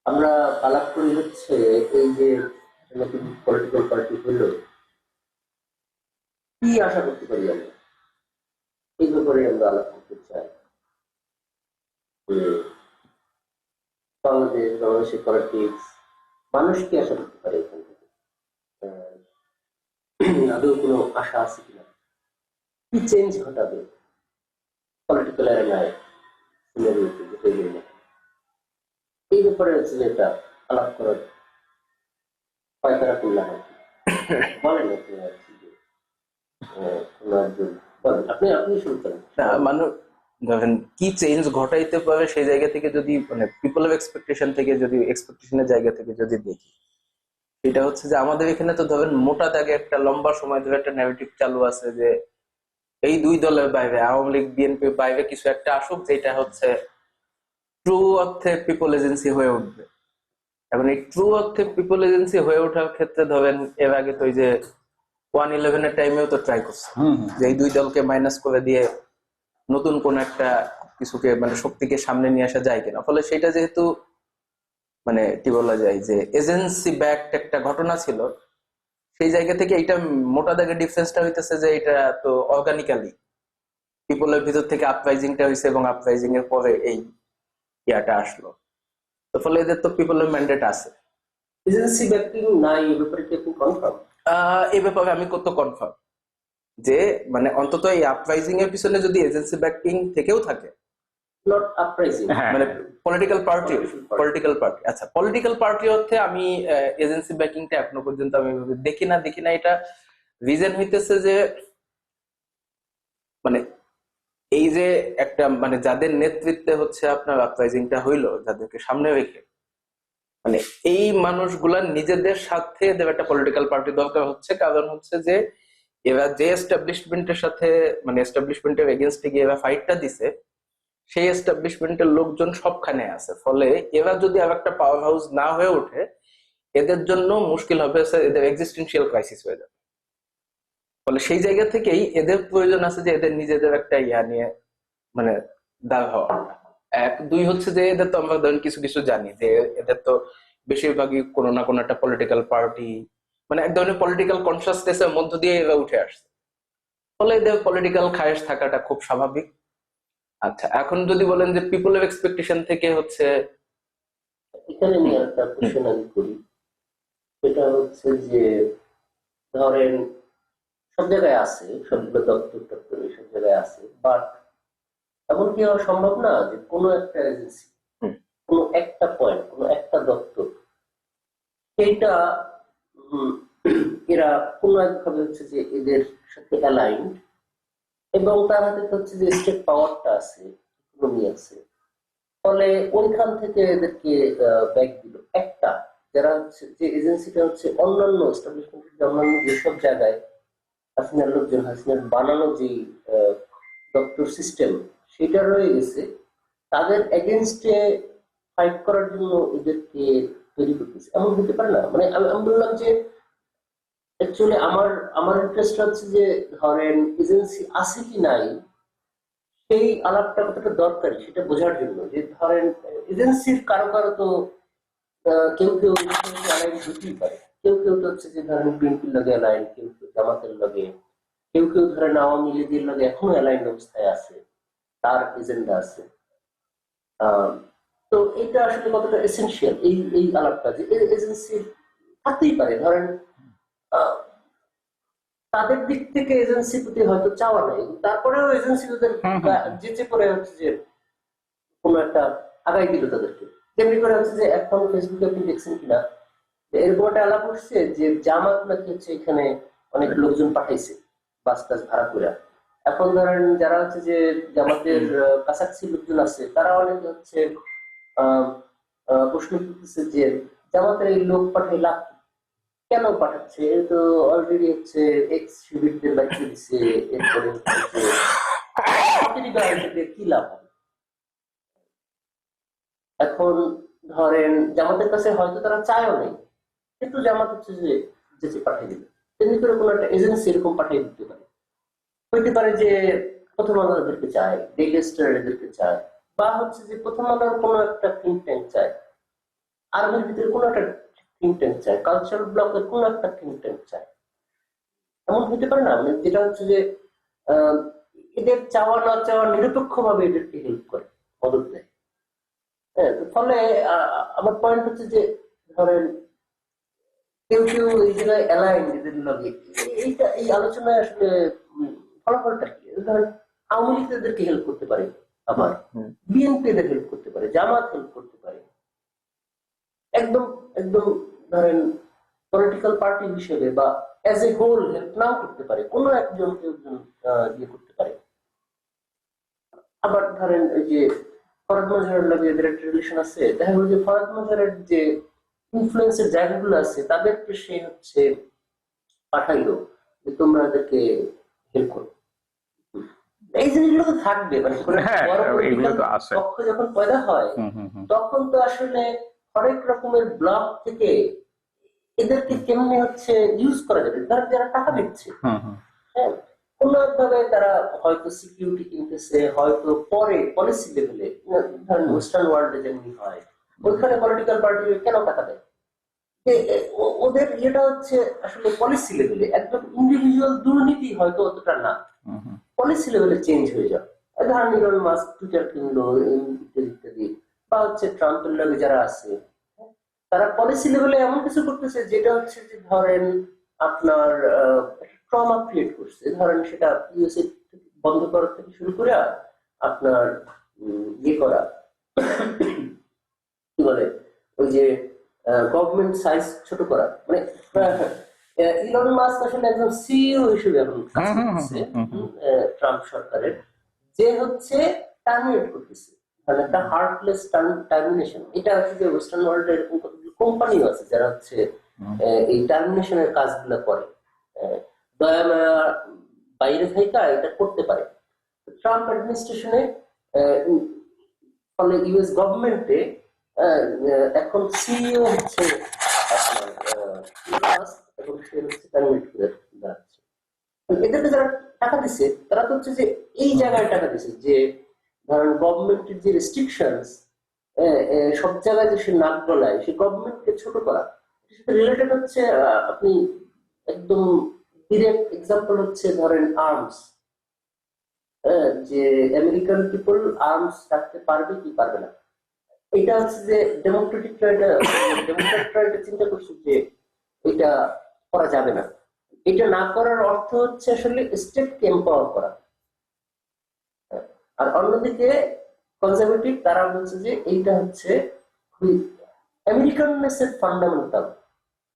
আমরা আলাপ করি হচ্ছে এই যে নতুন পলিটিক্যাল পার্টি হলো, কি আশা করতে পারি আমরা, এই ব্যাপারে আমরা আলাপ করতে চাই। যে বাংলাদেশের পলিটিক্স, মানুষ কি আশা করতে পারে এখান থেকে, আহ, আদৌ কোনো আশা আছে কিনা, কি চেঞ্জ ঘটাবে পলিটিক্যাল অ্যারেনায়, সিনারিওতে যে তৈরি হলো। এই ব্যাপারে হচ্ছে যে এটা আলাপ করার পায়তারা করলাম আর কি। বলেন আপনি আর কি যে, কোনো একজন বলেন, আপনি আপনি শুরু করেন না সবার আগে। মানে ধরেন কি চেঞ্জ ঘটাইতে পারে সেই জায়গা থেকে যদি মানে পিপল অফ এক্সপেকটেশন থেকে যদি এক্সপেকটেশনের জায়গা থেকে যদি দেখি, এটা হচ্ছে যে আমাদের এখানে তো ধরেন মোটা দাগে একটা লম্বা সময় ধরে একটা ন্যারেটিভ চালু আছে যে এই দুই দলের বাইরে আওয়ামী লীগ বিএনপির বাইরে কিছু একটা আসুক যেটা হচ্ছে ট্রু অর্থে পিপল এজেন্সি হয়ে উঠবে। এখন এই ট্রু অর্থে পিপল এজেন্সি হয়ে ওঠার ক্ষেত্রে ধরেন এর আগে তো ওই যে 111-এর টাইমেও তো ট্রাই করছে যে এই দুই দলকে মাইনাস করে দিয়ে নতুন কোন একটা কিছুকে মানে শক্তিকে সামনে নিয়ে আসা যায় কিনা, ফলে সেটা যেহেতু মানে কি বলা যায় যে এজেন্সি ব্যাকড একটা ঘটনা ছিল, সেই জায়গা থেকে এটা মোটা দাগে ডিফারেন্সটা হইতেছে যে এটা তো অর্গানিক্যালি পিপলের ভিতর থেকে আপরাইজিংটা হয়েছে এবং আপরাইজিং এর পরে এই ইয়াটা আসলো। তো ফলে এদের তো পিপলের ম্যান্ডেট আছে। এজেন্সি ব্যাংকিং নাই, এ ব্যাপারে কি আপনি কনফার্ম? এই ব্যাপারে আমি কত কনফার্ম যে মানে অন্তত এই আপরাইজিং এর পিছনে যদি এজেন্সি ব্যাকিং থেকেও থাকে, নট আপরাইজিং, হ্যাঁ মানে political party, political party. Political party, আচ্ছা পলিটিক্যাল পার্টি অর্থে আমি এজেন্সি ব্যাকিংটা এখনো পর্যন্ত আমি এভাবে দেখি না এটা রিজন হইতেছে যে মানে এই যে একটা মানে যাদের নেতৃত্বে হচ্ছে আপনার আপরাইজিংটা হইলো, যাদেরকে সামনে রেখে মানে এই মানুষগুলার নিজেদের স্বার্থে এদের একটা পলিটিক্যাল পার্টি দরকার হচ্ছে, কারণ হচ্ছে যে এরা যে এস্টাবলিশমেন্টের সাথে মানে এস্টাবলিশমেন্টের এগেনস্টে গিয়ে এরা ফাইটটা দিছে, সেই এস্টাবলিশমেন্টের লোকজন সবখানে আছে, ফলে এরা যদি আর একটা পাওয়ার হাউস না হয়ে ওঠে এদের জন্য মুশকিল হবে, এদের এক্সিস্টেন্সিয়াল ক্রাইসিস হয়ে যাবে। ফলে সেই জায়গা থেকেই এদের প্রয়োজন আছে যে এদের নিজেদের একটা ইয়া নিয়ে মানে দাঁড় হওয়া। এক দুই হচ্ছে যে এদের তো আমরা ধরেন কিছু কিছু জানি যে এদের তো বেশিরভাগই কোনো না কোনো একটা পলিটিক্যাল পার্টি মানে এক ধরনের পলিটিক্যাল কনসাসনেস এর মধ্য দিয়ে এরা উঠে আসছে, ফলে এদের পলিটিক্যাল খায়েশ থাকাটা খুব স্বাভাবিক। আচ্ছা এখন যদি বলেন যে পিপলের এক্সপেকটেশন থেকে হচ্ছে এখানে হুম, নিয়ে একটা হুম, কোশ্চেন আমি করি, সেটা হচ্ছে যে ধরেন সব জায়গায় আছে, সবগুলো দপ্তর টপ্তর সব জায়গায় আছে, বাট এমন কি হওয়া সম্ভব না যে কোনো একটা এজেন্সি, হুম, কোনো একটা পয়েন্ট, কোনো একটা দপ্তর, সেইটা উম, এরা কোনো একভাবে হচ্ছে যে এদের সাথে অ্যালাইন্ড, এবং তার হাতে তো হচ্ছে যে স্টেট পাওয়ারটা আছে, ইকোনমি আছে, ফলে ওইখান থেকে এদেরকে ব্যাক দিল একটা, যারা হচ্ছে যে এজেন্সিটা হচ্ছে অন্যান্য এস্টাবলিশমেন্টের অন্যান্য যেসব জায়গায় হাসিনার লোকজন, হাসিনার বানানো যে আহ, দপ্তর সিস্টেম সেটা রয়ে গেছে, তাদের এগেনস্টে ফাইট করার জন্য এদেরকে তৈরি করতেছে। এমন হতে পারে না? মানে আমি বললাম যে অ্যাকচুয়ালি আমার আমার ইন্টারেস্ট হচ্ছে যে ধরেন এজেন্সি আছে কি নাই, সেই আলাপটা কতটা দরকারি সেটা বোঝার জন্য। যে ধরেন এজেন্সির কারো কারো তো কেউ কেউ অ্যালাইন হতেই পারে, কেউ কেউ তো হচ্ছে যে ধরেন বিএনপির লগে অ্যালাইন, কেউ কেউ জামাতের লগে, কেউ কেউ ধরেন আওয়ামী লীগের লগে এখনো অ্যালাইন অবস্থায় আছে, তার এজেন্ডা আছে। আহ, তো এটা আসলে কতটা এসেনশিয়াল এই এই আলাপটা, যে এজেন্সির থাকতেই পারে ধরেন আহ, তাদের দিক থেকে এজেন্সির প্রতি হয়তো চাওয়া নাই, তারপরেও এজেন্সি তাদের হুম, হুম, হুম। যেচে করে হচ্ছে যে কোনো একটা আগাই দিল তাদেরকে। তেমনি করে হচ্ছে যে এখন ফেসবুকে আপনি দেখছেন কিনা যে এরকম একটা আলাপ উঠছে যে জামাত নাকি হচ্ছে এখানে অনেক লোকজন পাঠাইছে, বাস টাস ভাড়া করে। এখন ধরেন যারা হচ্ছে যে জামাতের কাছাকাছি লোকজন আছে, তারা অনেকে হচ্ছে আহ প্রশ্ন করতেছে যে জামাতের এই লোক পাঠাই লাভ কি? কেন পাঠাচ্ছে? এ তো অলরেডি হচ্ছে এক্স শিবিরদের দায়িত্ব দিচ্ছে, এরপরে হচ্ছে যে আমাদেরই বা এটাতে কি লাভ হবে? এখন ধরেন জামাতের কাছে হয়তো তারা চায়ও নাই, কিন্তু জামাত হচ্ছে যে যেচে পাঠিয়ে দিবে। তেমনি করে কোনো একটা এজেন্সি এরকম পাঠিয়ে দিতে পারে। হইতে পারে যে প্রথম আলো এদেরকে চায়, ডেইলি স্টার এদেরকে চায়, বা হচ্ছে যে প্রথম আলোর কোনো একটা থিঙ্ক ট্যাঙ্ক চায়। আর্মির ভিতরে কোনো একটা থিঙ্ক ট্যাঙ্ক চায়, কালচারাল ব্লকের কোনো একটা থিঙ্ক ট্যাঙ্ক চায়। এমন হতে পারে না, মানে যেটা হচ্ছে যে আহ, এদের চাওয়া না চাওয়া নিরপেক্ষ ভাবে এদেরকে হেল্প করে, মদত দেয়। হ্যাঁ, তো ফলে আমার পয়েন্ট হচ্ছে যে ধরেন কেউ কেউ এই জায়গায় অ্যালাইন এদের লগে, এইটা এই আলোচনায় আসলে ফলাফলটা কি? ধরেন আওয়ামী লীগ এদেরকে হেল্প করতে পারে, আবার বিএনপি এদের হেল্প করতে পারে, জামাত হেল্প করতে পারে, একদম একদম ধরেন পলিটিক্যাল পার্টি হিসেবে বা অ্যাজ এ হোল হেল্প নাও করতে পারে, কোনো একজন কেউ একজন ইয়ে করতে পারে। আবার ধরেন এই যে ফরাদ মজহারের লগে এদের একটা রিলেশন আছে, দেখা গেল যে ফরাদ মজহারের যে ইনফ্লুয়েন্সের জায়গাগুলো আছে তাদেরকে সে হচ্ছে পাঠাইলো যে তোমরা এদেরকে হেল্প করো। এই জিনিসগুলো তো থাকবে, মানে কোনো হ্যাঁ, বড় এগুলো পলিটিক্যাল তো আছে। পক্ষ যখন পয়দা হয় তখন তো আসলে হরেক রকমের ব্লক থেকে এদেরকে কেমনি হচ্ছে ইউজ করা যাবে। ধরেন যারা টাকা দিচ্ছে, হ্যাঁ, কোন ভাবে তারা হয়তো সিকিউরিটি কিনতেছে, হয়তো পরে পলিসি লেভেলে, ধরেন ওয়েস্টার্ন ওয়ার্ল্ডে যেমনি হয়, ওইখানে পলিটিক্যাল পার্টি কেন টাকা দেয়? যে ওদের ইয়েটা হচ্ছে আসলে পলিসি লেভেলে, একদম ইন্ডিভিজুয়াল দুর্নীতি হয়তো অতটা না, পলিসি লেভেলে চেঞ্জ হয়ে যাবে। ধরেন ইলন মাস্ক টুইটার কিনলো, ইত্যাদি ইত্যাদি, বা হচ্ছে ট্রাম্পের লগে যারা আছে, তারা পলিসি লেভেলে এমন কিছু করতেছে যেটা হচ্ছে যে ধরেন আপনার ট্রমা ক্রিয়েট করছে। ধরেন সেটা ইউএসএ বন্ধ করার থেকে শুরু করে আপনার ইয়ে করা, কি বলে ওই যে গভর্নমেন্ট সাইজ ছোট করা, মানে ইলন মাস্ক আসলে একজন সিইও হিসেবে এখন কাজ করতেছে ট্রাম্প সরকারের, যে হচ্ছে টার্মিনেট করতেছে, মানে একটা হার্টলেস টার্মিনেশন। এটা হচ্ছে যে ওয়েস্টার্ন ওয়ার্ল্ড এরকম কতগুলো কোম্পানিও আছে যারা হচ্ছে এই টার্মিনেশনের কাজগুলো করে, দয়া মায়া বাইরে থেকে এটা করতে পারে। ট্রাম্প অ্যাডমিনিস্ট্রেশনে ফলে ইউএস গভর্নমেন্টে এখন সিইও হচ্ছে আপনার ইলন মাস্ক, এবং সে হচ্ছে টার্মিনেট করে দাঁড়াচ্ছে। এদেরকে যারা টাকা দিচ্ছে তারা তো হচ্ছে যে এই জায়গায় টাকা দিচ্ছে যে ধরেন গভর্নমেন্টের যে রেস্ট্রিকশনস সব জায়গায় যে সে নাক গলায়, সে গভর্নমেন্টকে ছোট করা, এটার সাথে রিলেটেড হচ্ছে আপনি একদম ডিরেক্ট এক্সাম্পল হচ্ছে ধরেন আর্মস, যে আমেরিকান পিপল আর্মস রাখতে পারবে কি পারবে না। এটা হচ্ছে যে ডেমোক্রেটিকরা এটা চিন্তা করছে যে এটা করা যাবে না। এটা না করার অর্থ হচ্ছে আসলে স্টেটকে এম্পাওয়ার করা। আর অন্যদিকে কনজারভেটিভ তারা বলছে যে এইটা হচ্ছে আমেরিকাননেসের ফান্ডামেন্টাল,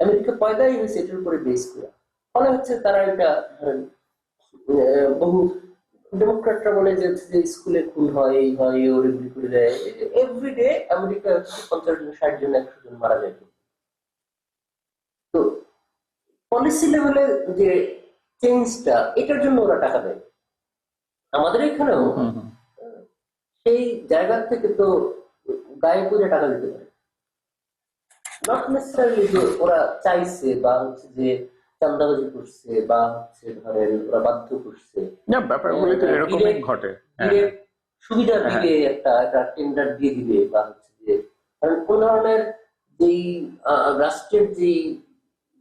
আমেরিকা পয়দাই হয়েছে এটার উপরে বেস করে। ফলে হচ্ছে তারা এটা ধরেন বহু ডেমোক্রেটরা বলে যে স্কুলে খুন হয়, এই হয়, ওর এগুলি করে দেয়, এভরিডে আমেরিকা 50 জন 60 জন 100 জন মারা যায়। তো পলিসি লেভেলে যে চেঞ্জটা, এটার জন্য ওরা টাকা দেয়। আমাদের এখানেও সেই জায়গা থেকে তো গায়ে পূজা টাকা দিতে পারে, নট নেসেসারিলি যে ওরা চাইছে বা হচ্ছে যে চান্দাবাজি করছে বা হচ্ছে ধরেন ওরা বাধ্য করছে। না, ব্যাপারগুলো তো এরকমই ঘটে। সুবিধা দিবে, একটা একটা টেন্ডার দিয়ে দিবে, বা হচ্ছে যে কারণ কোন ধরনের যেই রাষ্ট্রের যেই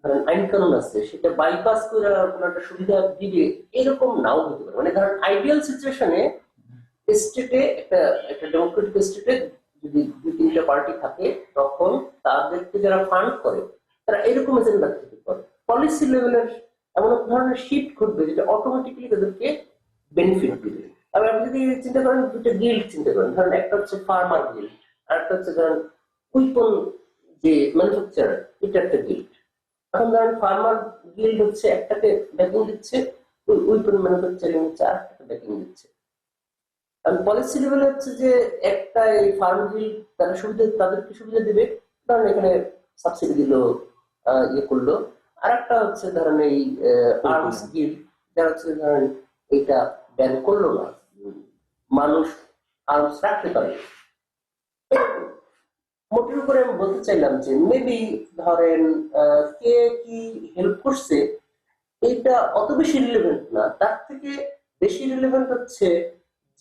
ধরেন আইন কানুন আছে সেটা বাইপাস করে কোন একটা সুবিধা দিবে, এরকম নাও হতে পারে। মানে ধরেন আইডিয়াল সিচুয়েশনে স্টেটে একটা একটা ডেমোক্রেটিক স্টেটে যদি 2-3টা পার্টি থাকে, তখন তাদেরকে যারা ফান্ড করে তারা এরকম এজেন্ডা থেকে করে। পলিসি লেভেলের এমন এক ধরনের শিফট ঘটবে যেটা অটোমেটিক্যালি তাদেরকে বেনিফিট দিবে। আবার আপনি যদি চিন্তা করেন, দুটো গিল্ড চিন্তা করেন, ধরেন একটা হচ্ছে ফার্মার গিল্ড, আর একটা হচ্ছে ধরেন উইপন যে ম্যানুফ্যাকচারার, এটা একটা গিল্ড। এখন ধরেন ফার্মার গিল্ড হচ্ছে একটাকে ব্যাকিং দিচ্ছে, উইপন ম্যানুফ্যাকচারিং হচ্ছে আর একটা ব্যাকিং দিচ্ছে। পলিসি লেভেল হচ্ছে যে একটা এই ফার্ম বিল তারা সুবিধা, তাদেরকে সুবিধা দিবে, ধরেন এখানে সাবসিডি দিল, ইয়ে করলো। আর একটা হচ্ছে ধরেন এই আর্মস গিল, যারা হচ্ছে ধরেন এইটা ব্যান করলো না, মানুষ আর্মস রাখতে পারে। মোটের উপরে আমি বলতে চাইলাম যে মেবি ধরেন কে কি হেল্প করছে এটা অত বেশি রিলেভেন্ট না, তার থেকে বেশি রিলেভেন্ট হচ্ছে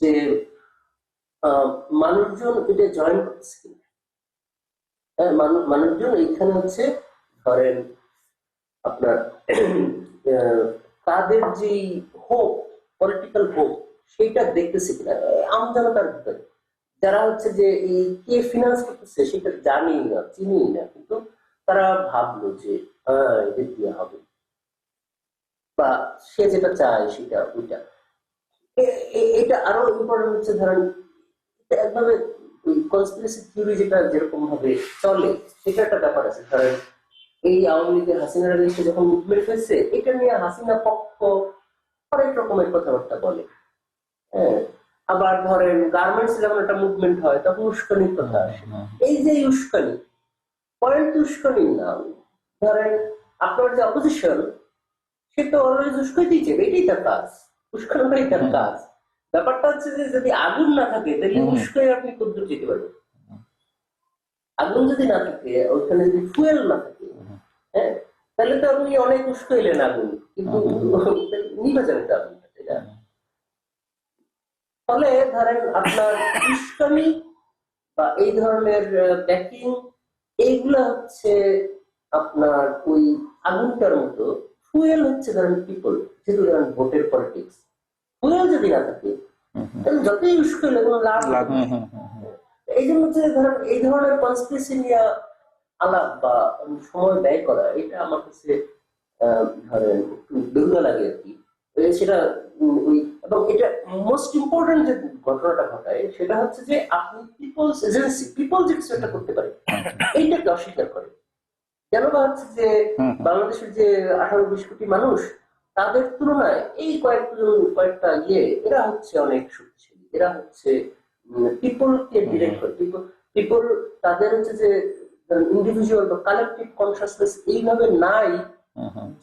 যে মানুষজন এটা জয়েন করছে কিনা। মানুষজন এইখানে হচ্ছে ধরেন আপনার তাদের যে হোপ, পলিটিক্যাল হোপ, সেইটা দেখতেছে কিনা আমজনতার ভিতরে, যারা হচ্ছে যে এই কে ফিনান্স করতেছে সেটা জানি না, চিনি না, কিন্তু তারা ভাবলো যে হ্যাঁ এদের দিয়ে হবে, বা সে যেটা চায় সেটা ওইটা। এটা আরো ইম্পর্টেন্ট হচ্ছে ধরেন এটা একভাবে কনস্পিরেসি থিওরি যেটা যেরকম ভাবে চলে সেটা একটা ব্যাপার আছে। ধরেন এই আওয়ামী লীগের হাসিনার এগেইনস্টে যখন মুভমেন্ট হয়েছে, এটা নিয়ে হাসিনা পক্ষ অনেক রকমের কথাবার্তা বলে। হ্যাঁ, আবার ধরেন গার্মেন্টস যখন একটা মুভমেন্ট হয় তখন উস্কানির কথা আসে। এই যে উস্কানি, পয়েন্ট উস্কানির নাম, ধরেন আপনার যে অপোজিশন সে তো অলওয়েজ উস্কাইতেই যাবে, এটাই তার কাজ, উস্কানোটাই তার কাজ। ব্যাপারটা হচ্ছে যে যদি আগুন না থাকে তাহলে উস্কাই আপনি কদ্দূর যেতে পারবেন? আগুন যদি না থাকে, ওইখানে যদি ফুয়েল না থাকে, হ্যাঁ, তাহলে তো আপনি অনেক উস্কাইলেন আগুন, কিন্তু নিভে যাবে তো আগুনটা, তাই না? ফলে ধরেন আপনার উস্কানি বা এই ধরনের প্যাকিং, এইগুলা হচ্ছে আপনার ওই আগুনটার মতো। ফুয়েল হচ্ছে ধরেন পিপল, যেহেতু ধরেন ভোটের পলিটিক্স, ফুয়েল যদি না থাকে তাহলে যতই উস্কাইলে কোনো লাভ নেই। এই জন্য যে ধরেন এই ধরনের কনস্পিরেসি নিয়ে আলাপ বা সময় ব্যয় করা, এটা আমার কাছে ধরেন একটু বেহুলা লাগে আর কি। সেটা ওই, এবং এটা মোস্ট ইম্পর্টেন্ট যে ঘটনাটা ঘটায় সেটা হচ্ছে যে আপনি পিপলস এজেন্সি, পিপল যে কিছু একটা করতে পারে এইটাকে অস্বীকার করে। কেন বা হচ্ছে যে বাংলাদেশের যে 18-20 কোটি মানুষ, তাদের তুলনায় এই কয়েকটা এরা হচ্ছে অনেক শক্তিশালী, এরা হচ্ছে পিপলকে ডিরেক্ট করে। পিপল তাদের হচ্ছে যে ইন্ডিভিজুয়াল বা কালেকটিভ কনসাসনেস এইভাবে নাই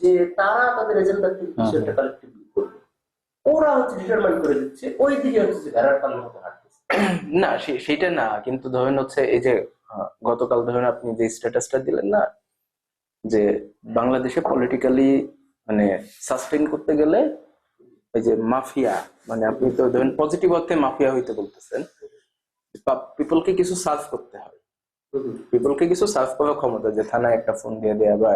যে তারা তাদের এজেন্ডাকে কিছু একটা কালেকটিভলি করবে। ওরা হচ্ছে ডিটারমাইন করে দিচ্ছে, ওই দিকে হচ্ছে যে ভেড়ার পাল্লার মতো হাঁটতেছে। না সেটা না, কিন্তু ধরেন হচ্ছে এই যে গতকাল ধরেন আপনি যে স্ট্যাটাসটা দিলেন না, যে বাংলাদেশে পলিটিক্যালি মানে সাস্টেইন করতে গেলে এই যে মাফিয়া, মানে আপনি তো ধরেন পজিটিভ অর্থে মাফিয়া হইতে বলতেছেন, পিপলকে কিছু সার্ভ করতে হয়, পিপলকে কিছু সার্ভ করার ক্ষমতা, যে থানায় একটা ফোন দিয়ে দেয়া বা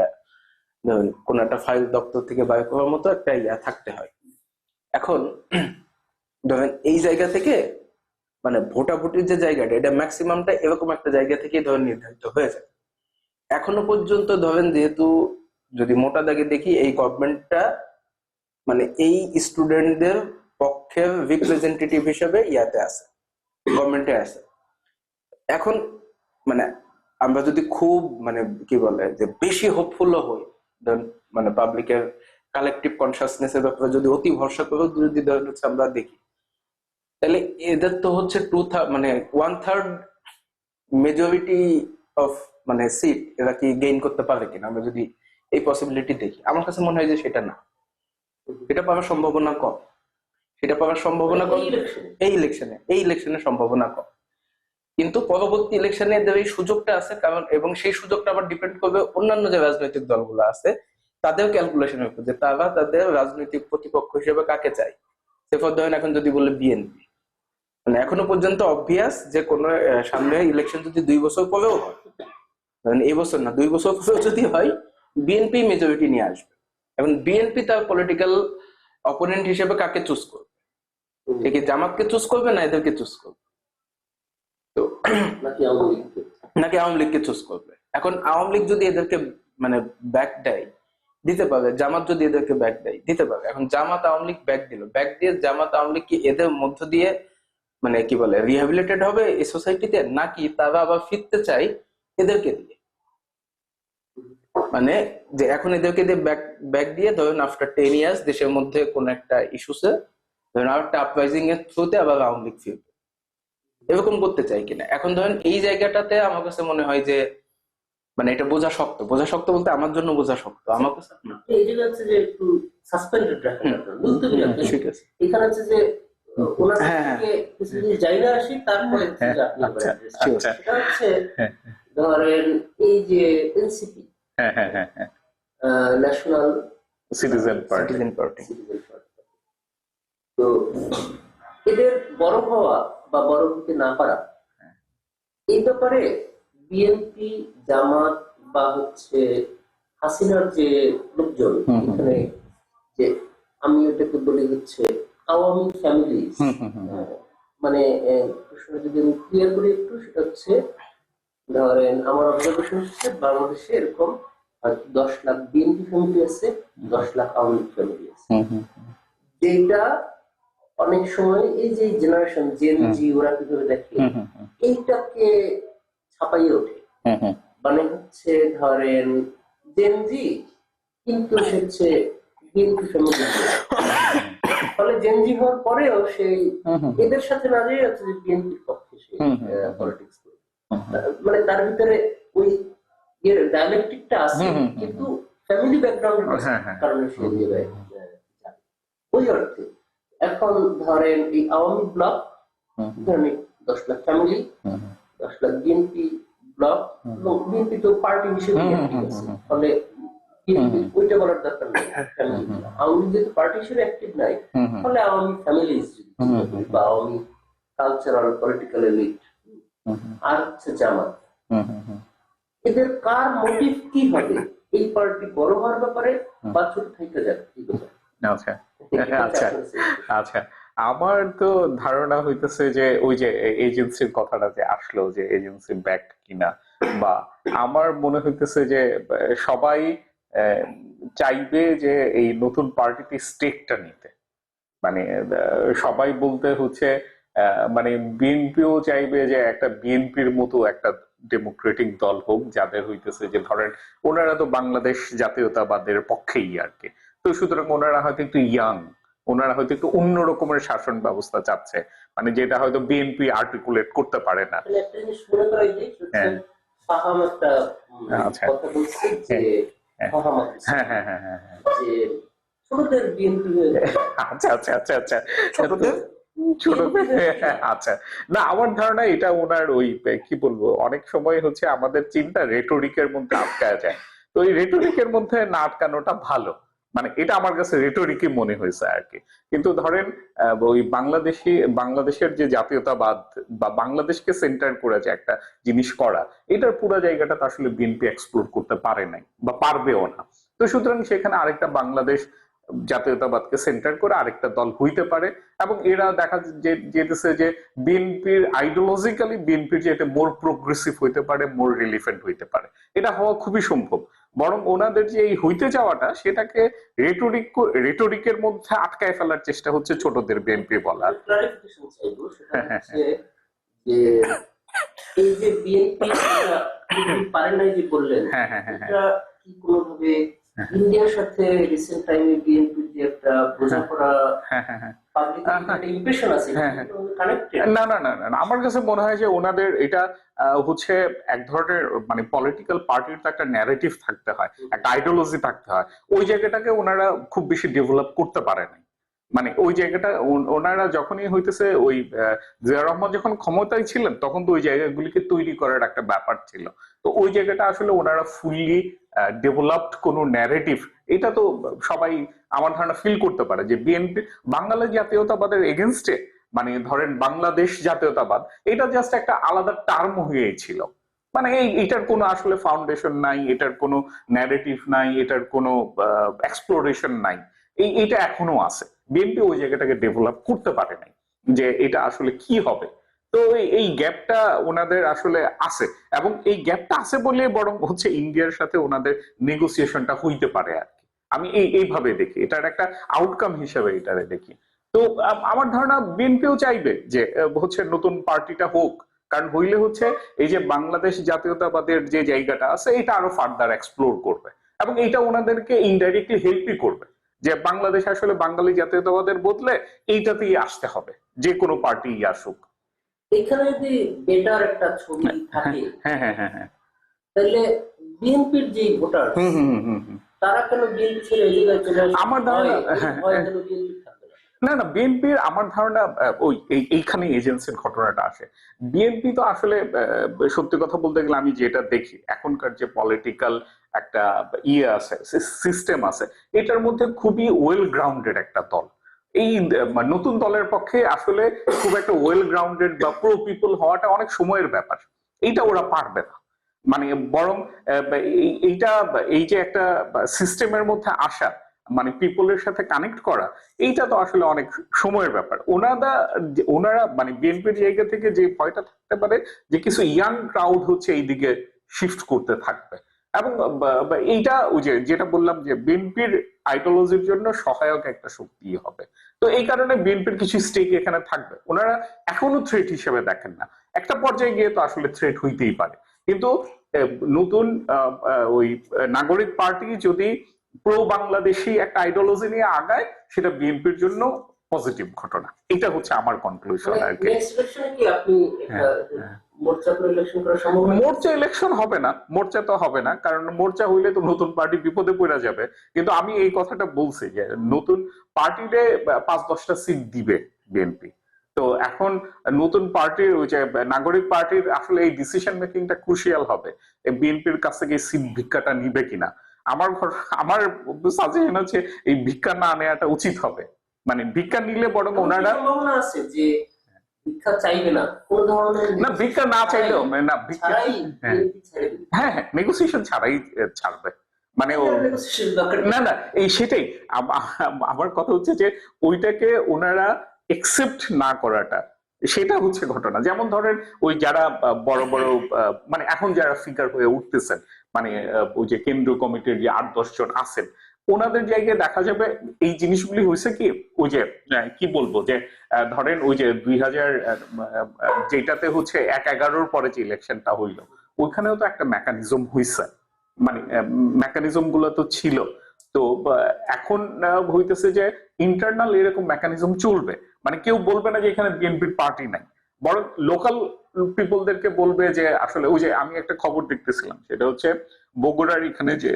ধরুন কোন একটা ফাইল দপ্তর থেকে বাইর করার মতো একটা ইয়া থাকতে হয়। এখন ধরেন এই জায়গা থেকে মানে ভোটাভুটির যে জায়গাটা, এটা ম্যাক্সিমামটা এরকম একটা জায়গা থেকে ধরেন নির্ধারিত হয়ে যায়। এখনো পর্যন্ত ধরেন যেহেতু যদি মোটা দাগে দেখি, এই গভর্নমেন্টটা মানে এই স্টুডেন্টদের পক্ষের রিপ্রেজেন্টেটিভ হিসেবে ইয়াতে আছে, গভর্নমেন্টে আছে। এখন মানে আমরা যদি খুব মানে কি বলে যে বেশি হোপফুল হই, ধরেন মানে পাবলিকের কালেকটিভ কনসাসনেস এর ব্যাপারে যদি অতি ভরসা করে যদি ধরেন হচ্ছে আমরা দেখি, তাহলে এদের তো হচ্ছে মানে 1/3 মেজরিটি অফ মানে সিট এরা কি গেইন করতে পারে কিনা, আমরা যদি এই পসিবিলিটি দেখি, আমার কাছে মনে হয় যে সেটা না, এটা পাওয়ার সম্ভাবনা কম, সেটা পাওয়ার সম্ভাবনা কম এই ইলেকশনে সম্ভাবনা কম। কিন্তু পরবর্তী ইলেকশনে এদের এই সুযোগটা আছে, কারণ এবং সেই সুযোগটা আবার ডিপেন্ড করবে অন্যান্য যে রাজনৈতিক দলগুলো আছে তাদের ক্যালকুলেশনের উপর, যে তারা তাদের রাজনৈতিক প্রতিপক্ষ হিসেবে কাকে চায়। সেফর ধরেন এখন যদি বলে বিএনপি, মানে এখনো পর্যন্ত অবভিয়াস যে কোন সামনে ইলেকশন যদি 2 বছর পরেও হয়, ধরেন এই বছর না 2 বছর পরেও যদি হয়, বিএনপি মেজরিটি নিয়ে আসবে। এখন বিএনপি তার পলিটিক্যাল অপোনেন্ট হিসেবে কাকে চুজ করবে? সে কি জামাতকে চুজ করবে না এদেরকে চুজ করবে? তো নাকি আওয়ামী লীগকে চুজ করবে? এখন আওয়ামী লীগ যদি এদেরকে মানে ব্যাক দেয়, দিতে পারবে। জামাত যদি এদেরকে ব্যাক দেয়, দিতে পারবে। এখন জামাত আওয়ামী লীগ ব্যাক দিল, ব্যাক দিয়ে জামাত আওয়ামী লীগ কি এদের মধ্য দিয়ে মানে কি বলে রিহ্যাবিলিটেড হবে এই সোসাইটিতে, নাকি তারা আবার ফিরতে চাই এদেরকে দিয়ে? মানে যে এখন এদেরকে দিয়ে ব্যাক দিয়ে ধরুন আফটার 10 ইয়ার্স দেশের মধ্যে কোন একটা ইস্যুসে ধরুন আর একটা আপরাইজিং এর থ্রুতে আবার আওয়ামী লীগ ফিরবে, এরকম করতে চাই কিনা। এখন ধরেন এই জায়গাটাতে আমার কাছে মনে হয় যে মানে এটা বোঝা শক্ত, বোঝা শক্ত বলতে আমার জন্য বোঝা শক্ত, আমার কাছে এই জায়গা হচ্ছে যে একটু সাসপেন্ডেড রাখেন আপনারা, বুঝতে পেরেছেন? ঠিক আছে, এখানে হচ্ছে যে ওনার থেকে কিছু জিনিস জায়গা আসি, তারপরে হচ্ছে যে আপনি সেটা হচ্ছে ধরেন এই যে এনসিপি, ন্যাশনাল সিটিজেন পার্টি, তো এদের বড় হওয়া বা বড় হতে না পারা, এই ব্যাপারে বিএনপি, জামাত বা হচ্ছে হাসিনার যে লোকজন এখানে, যে আমি এটাকে বলি হচ্ছে আওয়ামী ফ্যামিলি, মানে প্রশ্নটা যদি আমি ক্লিয়ার করি একটু, সেটা হচ্ছে ধরেন আমার অবজারভেশন হচ্ছে বাংলাদেশে এরকম 10 লাখ বিএনপি ফ্যামিলি আছে, 10 লাখ আওয়ামী ফ্যামিলি আছে, যেটা অনেক সময় এই যে জেনারেশন জেন জি ওরা কিভাবে দেখে এইটাকে ছাপাইয়ে ওঠে। মানে হচ্ছে ধরেন জেন জি কিন্তু সে হচ্ছে বিএনপি ফ্যামিলি, ফলে জেন জি হওয়ার পরেও সেই এদের সাথে না যেয়ে হচ্ছে যে বিএনপির পক্ষে সে পলিটিক্স করে। মানে তার ভিতরে ওই ডায়ালেকটিকটা আছে, কিন্তু ফ্যামিলি ব্যাকগ্রাউন্ড কারণে সে দিয়ে দেয় ওই অর্থে। এখন ধরেন এই Awami block, 10 lakh family, 10 lakh BNP block, এবং বিএনপি তো পার্টি হিসেবে অ্যাক্টিভ আছে, ফলে ওইটা বলার দরকার নেই। আওয়ামী যেহেতু পার্টি হিসেবে অ্যাক্টিভ নাই, ফলে আওয়ামী ফ্যামিলিজ বা আওয়ামী কালচারাল পলিটিক্যাল এলিট, আর হচ্ছে জামাত, এদের কার মোটিভ কি হবে এই পার্টি বড় হওয়ার ব্যাপারে বা ছোট থেকে যাক এই ব্যাপারে। আচ্ছা আচ্ছা আচ্ছা, আমার তো ধারণা হইতেছে যে ওই যে এজেন্সির কথাটা যে আসলো, যে এজেন্সি ব্যাকড কিনা, বা আমার মনে হইতেছে যে সবাই চাইবে যে এই নতুন পার্টিতে স্টেকটা নিতে। মানে সবাই বলতে হচ্ছে মানে বিএনপিও চাইবে যে একটা বিএনপির মতো একটা ডেমোক্রেটিক দল হোক, যাদের হইতেছে যে ধরেন ওনারা তো বাংলাদেশ জাতীয়তাবাদের পক্ষেই আর কি, তো সুতরাং ওনারা হয়তো একটু ইয়াং, ওনারা হয়তো একটু অন্য রকমের শাসন ব্যবস্থা চাচ্ছে, মানে যেটা হয়তো বিএনপি আর্টিকুলেট করতে পারে না। একটা জিনিস মনে করাই দিই, ফাহাম একটা কথা বলছে যে হ্যাঁ হ্যাঁ হ্যাঁ হ্যাঁ যে ছোটদের বিএনপি, আচ্ছা আচ্ছা আচ্ছা আচ্ছা, ছোটদের আচ্ছা, না আমার ধারণা এটা ওনার ওই কি বলবো, অনেক সময় হচ্ছে আমাদের চিন্তা রেটোরিকের মধ্যে আটকায় যায়, তো ওই রেটোরিকের মধ্যে না আটকানোটা ভালো, মানে এটা আমার কাছে রেটোরিকই মনে হয়েছে আর কি। কিন্তু ধরেন ওই বাংলাদেশের যে জাতীয়তাবাদ বা বাংলাদেশকে সেন্টার করে যে একটা জিনিস করা, এটার পুরো জায়গাটা তো আসলে বিএনপি এক্সপ্লোর করতে পারে নাই বা পারবেও না। তো সুতরাং সেখানে আরেকটা বাংলাদেশ জাতীয়তাবাদকে সেন্টার করে আরেকটা দল হইতে পারে, এবং এরা দেখা যেতেছে যে বিএনপির আইডিওলজিক্যালি বিএনপির যে এটা মোর প্রোগ্রেসিভ হইতে পারে, মোর রিলিফেন্ট হইতে পারে, এটা হওয়া খুবই সম্ভব। বরং ওনাদের যে এই হইতে যাওয়াটা, সেটাকে রেটোরিকের মধ্যে আটকায় ফেলার চেষ্টা হচ্ছে ছোটদের বিএনপি বলার। যে এই যে বিএনপি পারে নাই যে বললেন, এটা কি কোনোভাবে ইন্ডিয়ার সাথে রিসেন্ট টাইমে বিএনপি যে একটা বোঝাপড়া ইমপ্রেশন আছে, না না না না, আমার কাছে মনে হয় যে ওনাদের এটা হচ্ছে এক ধরনের মানে পলিটিক্যাল পার্টির তো একটা ন্যারেটিভ থাকতে হয়, একটা আইডিওলজি থাকতে হয়, ওই জায়গাটাকে ওনারা খুব বেশি ডেভেলপ করতে পারে নাই। মানে ওই জায়গাটা ওনারা যখনই হইতেছে ওই জিয়া রহমান যখন ক্ষমতায় ছিলেন, তখন তো ওই জায়গাগুলিকে তৈরি করার একটা ব্যাপার ছিল, তো ওই জায়গাটা আসলে ওনারা ফুললি ডেভেলপড কোনো ন্যারেটিভ, এটা তো সবাই আমার ধারণা ফিল করতে পারে যে বিএনপি বাঙালি জাতীয়তাবাদের এগেনস্টে, মানে ধরেন বাংলাদেশ জাতীয়তাবাদ, এটা জাস্ট একটা আলাদা টার্ম হয়েছিল, মানে এটার কোনো আসলে ফাউন্ডেশন নাই, এটার কোনো ন্যারেটিভ নাই, এটার কোনো এক্সপ্লোরেশন নাই, এইটা এখনো আছে। বিএনপি ওই জায়গাটাকে ডেভেলপ করতে পারে নাই যে এটা আসলে কি হবে। তো এই গ্যাপটা ওনাদের আসলে আছে, এবং এই গ্যাপটা আছে বলে বরং হচ্ছে ইন্ডিয়ার সাথে ওনাদের নেগোসিয়েশনটা হইতে পারে আর কি। আমি এইভাবে দেখি, এটার একটা আউটকাম হিসেবে এটারে দেখি। তো আমার ধারণা বিএনপিও চাইবে যে হচ্ছে নতুন পার্টিটা হোক, কারণ হইলে হচ্ছে এই যে বাংলাদেশ জাতীয়তাবাদের যে জায়গাটা আছে, এটা আরো ফার্দার এক্সপ্লোর করবে, এবং এটা ওনাদেরকে ইনডাইরেক্টলি হেল্পই করবে যে বাংলাদেশ আসলে বাঙালি জাতীয়তাবাদের বদলে এইটাতেই আসতে হবে, যে কোনো পার্টি আসুক। এখানে যদি বেটার একটা ছবি থাকে, হ্যাঁ হ্যাঁ হ্যাঁ হ্যাঁ, তাহলে বিএনপির যে ভোটার তারা কেন বিএনপি ছেড়ে এই জায়গায় চলে আসে? আমার ধারণা না না, বিএনপির আমার ধারণা ওই এইখানে এজেন্সির ঘটনাটা আসে। বিএনপি তো আসলে সত্যি কথা বলতে গেলে আমি যেটা দেখি এখনকার যে পলিটিক্যাল একটা আছে, সিস্টেম আছে, এটার মধ্যে খুবই ওয়েল গ্রাউন্ডেড একটা দল। এই নতুন দলের পক্ষে আসলে খুব একটা ওয়েল গ্রাউন্ডেড বা প্রো পিপল হওয়াটা অনেক সময়ের ব্যাপার, এইটা ওরা পারবে না। মানে বরং এইটা এই যে একটা সিস্টেমের মধ্যে আসা, মানে পিপলের সাথে কানেক্ট করা, এইটা তো আসলে অনেক সময়ের ব্যাপার। ওনারা মানে বিএনপির জায়গা থেকে যে ভয়টা থাকতে পারে যে কিছু ইয়াং ক্রাউড হচ্ছে এইদিকে শিফট করতে থাকবে, এবং এইটা ওই যে যেটা বললাম যে বিএনপির আইডিওলজির জন্য সহায়ক একটা শক্তি হবে। তো এই কারণে বিএনপির কিছু স্টেক এখানে থাকবে, ওনারা এখনো থ্রেট হিসেবে দেখেন না, একটা পর্যায়ে গিয়ে তো আসলে থ্রেট হইতেই পারে। কিন্তু নতুন ওই নাগরিক পার্টি যদি প্রো বাংলাদেশি একটা আইডিওলজি নিয়ে আগায়, সেটা বিএনপির জন্য পজিটিভ ঘটনা। এটা হচ্ছে আমার কনক্লুশন আর কি। মোর্চা ইলেকশন হবে না, মোর্চা তো হবে না, কারণ মোর্চা হইলে তো নতুন পার্টি বিপদে পড়ে যাবে। কিন্তু আমি এই কথাটা বলছি যে নতুন পার্টিতে 5-10টা সিট দিবে বিএনপি। তো এখন নতুন পার্টির ওই যে নাগরিক পার্টির আসলে এই ডিসিশন মেকিংটা ক্রুশিয়াল হবে, বিএনপির কাছ থেকে সিট ভিক্ষাটা নিবে কিনা। আমার সাজেশন হচ্ছে এই ভিক্ষা না নেওয়াটা উচিত হবে, মানে ভিক্ষা নিলে বরং ওনারা আছে যে ভিক্ষা চাইবে না, কোন ধরনের না ভিক্ষা না চাইলেও না ভিক্ষা, হ্যাঁ হ্যাঁ নেগোসিয়েশন ছাড়াই ছাড়বে, মানে ও না না এই সেটাই আমার কথা হচ্ছে যে ওইটাকে ওনারা একসেপ্ট না করাটা, সেটা হচ্ছে ঘটনা। যেমন ধরেন ওই যারা বড় বড় মানে এখন যারা ফিগার হয়ে উঠতেছেন, মানে ওই যে কেন্দ্রীয় কমিটির যে 8-10 জন আছেন, ওনাদের জায়গায় দেখা যাবে এই জিনিসগুলি হয়েছে কি, ওই যে কি বলবো যে ধরেন ওই যে 2000 যেটাতে হচ্ছে 1/11 পরে যে ইলেকশনটা হইলো, ওইখানেও তো একটা মেকানিজম হয়েছে, মানে মেকানিজম গুলো তো ছিল। তো এখন হইতেছে যে ইন্টারনাল এরকম মেকানিজম চলবে, মানে কেউ বলবে না যে এখানে বিএনপির পার্টি নাই, বরং লোকাল পিপলদেরকে বলবে যে আসলে ওই যে আমি একটা খবর দেখতেছিলাম, সেটা হচ্ছে বগুড়ার এখানে যে